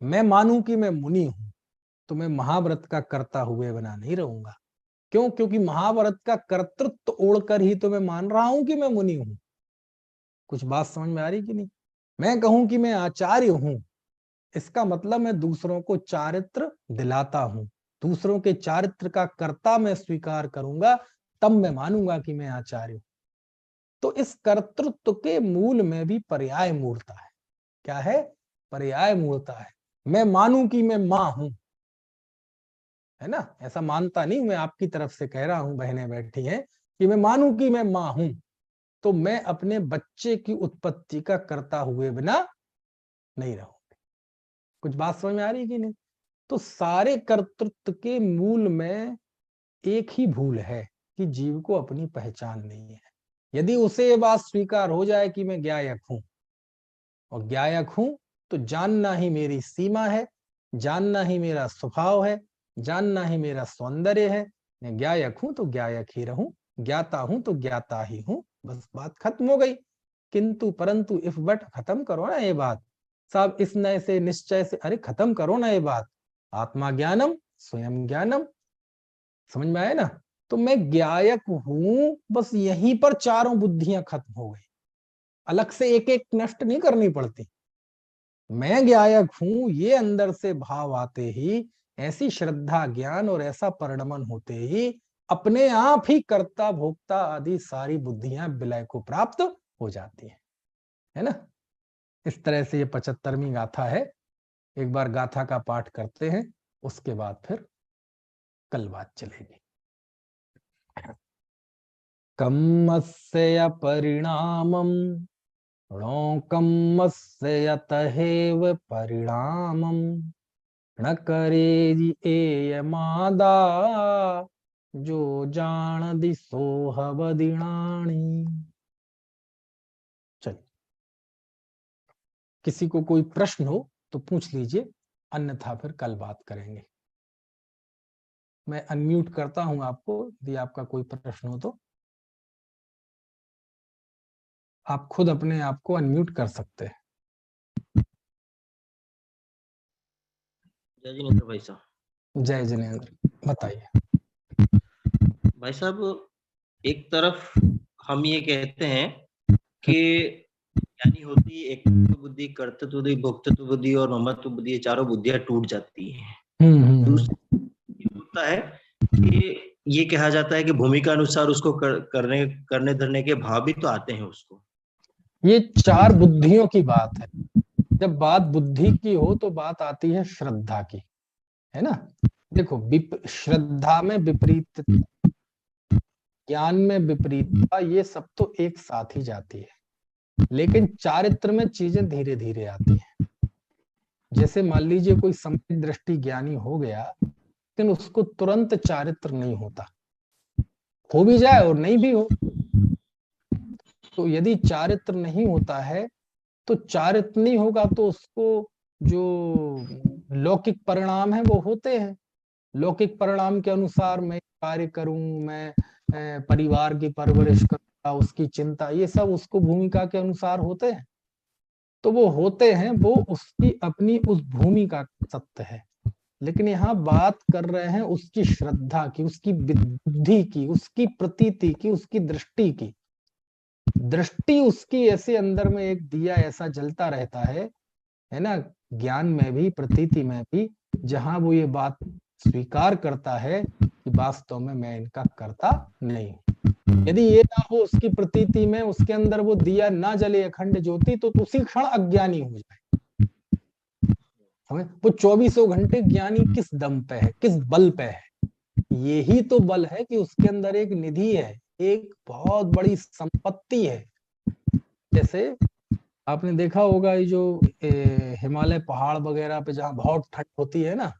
[SPEAKER 2] मैं मानूं कि मैं मुनि हूं, तो मैं महाव्रत का करता हुए बिना नहीं रहूंगा। क्यों? क्योंकि महाव्रत का कर्तृत्व ओढ़कर ही तो मैं मान रहा हूं कि मैं मुनि हूं। कुछ बात समझ में आ रही कि नहीं? मैं कहूं कि मैं आचार्य हूं, इसका मतलब मैं दूसरों को चारित्र दिलाता हूं। दूसरों के चारित्र का कर्ता मैं स्वीकार करूंगा, तब मैं मानूंगा कि मैं आचार्य हूं। तो इस कर्तृत्व के मूल में भी पर्याय मूलता है। क्या है? पर्याय मूलता है। मैं मानूं कि मैं मां हूं, है ना? ऐसा मानता नहीं, मैं आपकी तरफ से कह रहा हूं, बहनें बैठी हैं, कि मैं मानूं कि मैं मां हूं, तो मैं अपने बच्चे की उत्पत्ति का करता हुए बिना नहीं रहूंगी। कुछ बात समझ में आ रही है कि नहीं? तो सारे कर्तृत्व के मूल में एक ही भूल है कि जीव को अपनी पहचान नहीं है। यदि उसे ये बात स्वीकार हो जाए कि मैं गायक हूं, और गायक हूं तो जानना ही मेरी सीमा है, जानना ही मेरा स्वभाव है, जानना ही मेरा सौंदर्य है। मैं गायक हूं तो गायक ही रहूं, ज्ञाता हूं तो ज्ञाता ही हूं। बस बात खत्म हो गई। किंतु परंतु इफ बट खत्म करो ना ये बात साहब, इस नए से निश्चय से, अरे खत्म करो ना ये बात। आत्मा ज्ञानम स्वयं ज्ञानम, समझ में आया ना? तो मैं गायक हूं, बस यहीं पर चारों बुद्धियां खत्म हो गई। अलग से एक एक नष्ट नहीं करनी पड़ती। मैं गायक हूं ये अंदर से भाव आते ही, ऐसी श्रद्धा, ज्ञान और ऐसा परिणमन होते ही अपने आप ही कर्ता भोक्ता आदि सारी बुद्धियां विलय को प्राप्त हो जाती है ना? इस तरह से ये 75वीं गाथा है। एक बार गाथा का पाठ करते हैं, उसके बाद फिर कल बात चलेगी। कम्मस्य परिणामम णोकम्मस्य यतहेव परिणामम न करेदि एयमादा जो जान दिसोह बदिणाणी। चलिए, किसी को कोई प्रश्न हो तो पूछ लीजिए, अन्यथा फिर कल बात करेंगे। मैं अनम्यूट करता हूं आपको, यदि आपका कोई प्रश्न हो तो आप खुद अपने आप को अनम्यूट कर सकते हैं।
[SPEAKER 3] जय जिनेंद्र भाई साहब।
[SPEAKER 2] जय जिनेंद्र, बताइए।
[SPEAKER 3] भाई साहब, एक तरफ हम ये कहते हैं कि ज्ञानी होती एक बुद्धि, कर्तृत्व बुद्धि, भोक्तृत्व बुद्धि और ममत्व बुद्धि, ये चारों बुद्धियां टूट जाती हैं। दूसरा ये होता है कि ये कहा जाता है कि भूमिका अनुसार उसको करने धरने के भाव भी तो आते हैं उसको।
[SPEAKER 2] ये चार बुद्धियों की बात है। जब बात बुद्धि की हो तो बात आती है श्रद्धा की, है ना। देखो, श्रद्धा में विपरीत, ज्ञान में विपरीतता, ये सब तो एक साथ ही जाती है। लेकिन चारित्र में चीजें धीरे धीरे आती हैं। जैसे मान लीजिए कोई सम्यक दृष्टि ज्ञानी हो गया, लेकिन उसको तुरंत चारित्र नहीं होता, हो भी जाए और नहीं भी हो। तो यदि चारित्र नहीं होता है तो चारित्र नहीं होगा तो उसको जो लौकिक परिणाम है वो होते हैं। लौकिक परिणाम के अनुसार मैं कार्य करूं, मैं परिवार की परवरिश करूंगा, उसकी चिंता, ये सब उसको भूमिका के अनुसार होते हैं। तो वो होते हैं, वो उसकी अपनी उस भूमिका का सत्य है। लेकिन यहाँ बात कर रहे हैं उसकी श्रद्धा की, उसकी बुद्धि की, उसकी प्रतीति की, उसकी दृष्टि की। दृष्टि उसकी ऐसे अंदर में एक दिया ऐसा जलता रहता है ना, ज्ञान में भी प्रतीति में भी, जहां वो ये बात स्वीकार करता है कि वास्तव में मैं इनका करता नहीं। यदि ये ना हो उसकी प्रतीति में, उसके अंदर वो दिया ना जले अखंड ज्योति, तो उसी क्षण अज्ञानी हो जाए। वो 24 घंटे ज्ञानी किस दम पे है, किस बल पे है? यही तो बल है कि उसके अंदर एक निधि है, एक बहुत बड़ी संपत्ति है। जैसे आपने देखा होगा ये जो हिमालय पहाड़ वगैरह पे जहाँ बहुत ठंड होती है ना,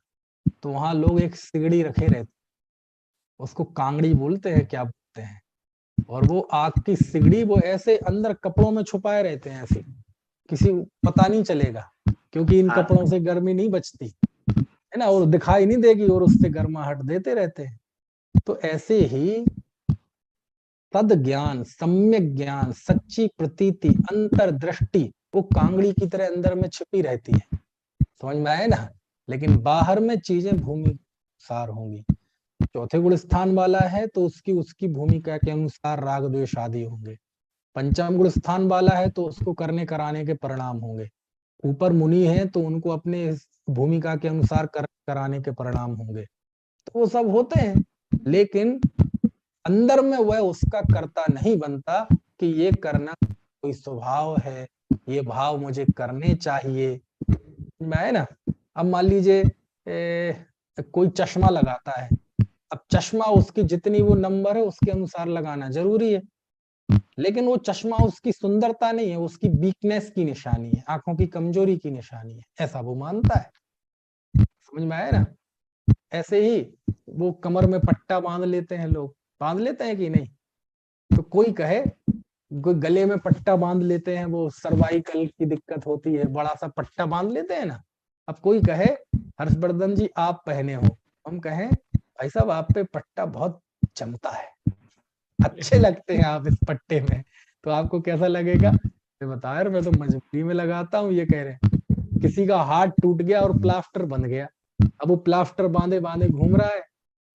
[SPEAKER 2] तो वहां लोग एक सिगड़ी रखे रहते, उसको कांगड़ी बोलते हैं, क्या बोलते हैं, और वो आग की सिगड़ी वो ऐसे अंदर कपड़ों में छुपाए रहते हैं, ऐसे किसी पता नहीं चलेगा, क्योंकि इन कपड़ों से गर्मी नहीं बचती है ना, और दिखाई नहीं देगी, और उससे गर्माहट देते रहते हैं। तो ऐसे ही तद ज्ञान, सम्यक ज्ञान, सच्ची प्रतीति, अंतर्दृष्टि, वो कांगड़ी की तरह अंदर में छिपी रहती है, समझ में आए ना। लेकिन बाहर में चीजें भूमि अनुसार होंगी। चौथे गुण स्थान वाला है तो उसकी उसकी भूमिका के अनुसार राग द्वेष आदि होंगे। पंचम गुण स्थान वाला है तो उसको करने कराने के परिणाम होंगे। ऊपर मुनि है तो उनको अपने भूमिका के अनुसार कराने के परिणाम होंगे। तो वो सब होते हैं, लेकिन अंदर में वह उसका कर्ता नहीं बनता कि ये करना कोई स्वभाव है, ये भाव मुझे करने चाहिए। मैं ना, अब मान लीजिए कोई चश्मा लगाता है, अब चश्मा उसकी जितनी वो नंबर है उसके अनुसार लगाना जरूरी है, लेकिन वो चश्मा उसकी सुंदरता नहीं है, उसकी वीकनेस की निशानी है, आंखों की कमजोरी की निशानी है, ऐसा वो मानता है। समझ में आया ना। ऐसे ही वो कमर में पट्टा बांध लेते हैं, लोग बांध लेते हैं कि नहीं। तो कोई कहे, कोई गले में पट्टा बांध लेते हैं, वो सर्वाइकल की दिक्कत होती है, बड़ा सा पट्टा बांध लेते हैं ना। अब कोई कहे हर्षवर्धन जी आप पहने हो, हम कहें भाई साहब आप पे पट्टा बहुत चमकता है, अच्छे लगते हैं आप इस पट्टे में, तो आपको कैसा लगेगा? बता यार, मैं तो मजबूरी में लगाता हूँ। ये कह रहे हैं किसी का हाथ टूट गया और प्लास्टर बन गया, अब वो प्लास्टर बांधे बांधे घूम रहा है,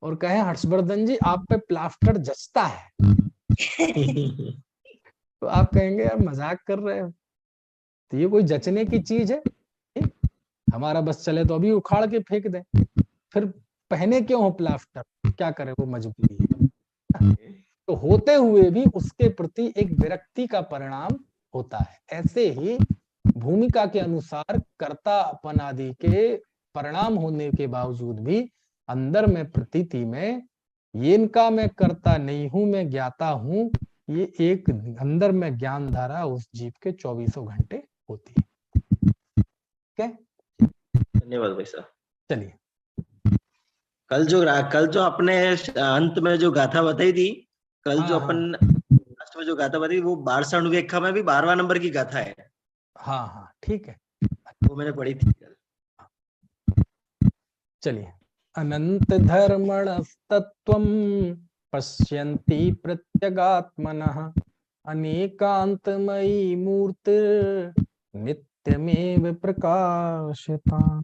[SPEAKER 2] और कहे हर्षवर्धन जी आप पे प्लास्टर जचता है तो आप कहेंगे यार मजाक कर रहे हो, तो ये कोई जचने की चीज है? हमारा बस चले तो अभी उखाड़ के फेंक दे, फिर पहने क्यों हो प्लास्टर? क्या करे, वो मजबूरी है। तो होते हुए भी उसके प्रति एक विरक्ति का परिणाम होता है। ऐसे ही भूमिका के अनुसार कर्ता अपन आदि के परिणाम होने के बावजूद भी अंदर में प्रतीति में ये इनका मैं करता नहीं हूं, मैं ज्ञाता हूं, ये एक अंदर में ज्ञान धारा उस जीव के 24 घंटे होती है। ठीक है,
[SPEAKER 3] धन्यवाद भाई साहब।
[SPEAKER 2] चलिए,
[SPEAKER 3] कल जो अपने अंत में जो गाथा बताई थी, कल
[SPEAKER 2] हाँ,
[SPEAKER 3] जो अपन लास्ट में जो गाथा बताई, वो बारसाणुवेखा में भी 12वां नंबर की गाथा है।
[SPEAKER 2] हाँ हाँ ठीक है,
[SPEAKER 3] वो मैंने पढ़ी थी कल।
[SPEAKER 2] चलिए। अनंत धर्मणस्तत्वं पश्यन्ति प्रत्यगात्मनः अनेकांतमयी मूर्तिर्नित्यमेव प्रकाशता।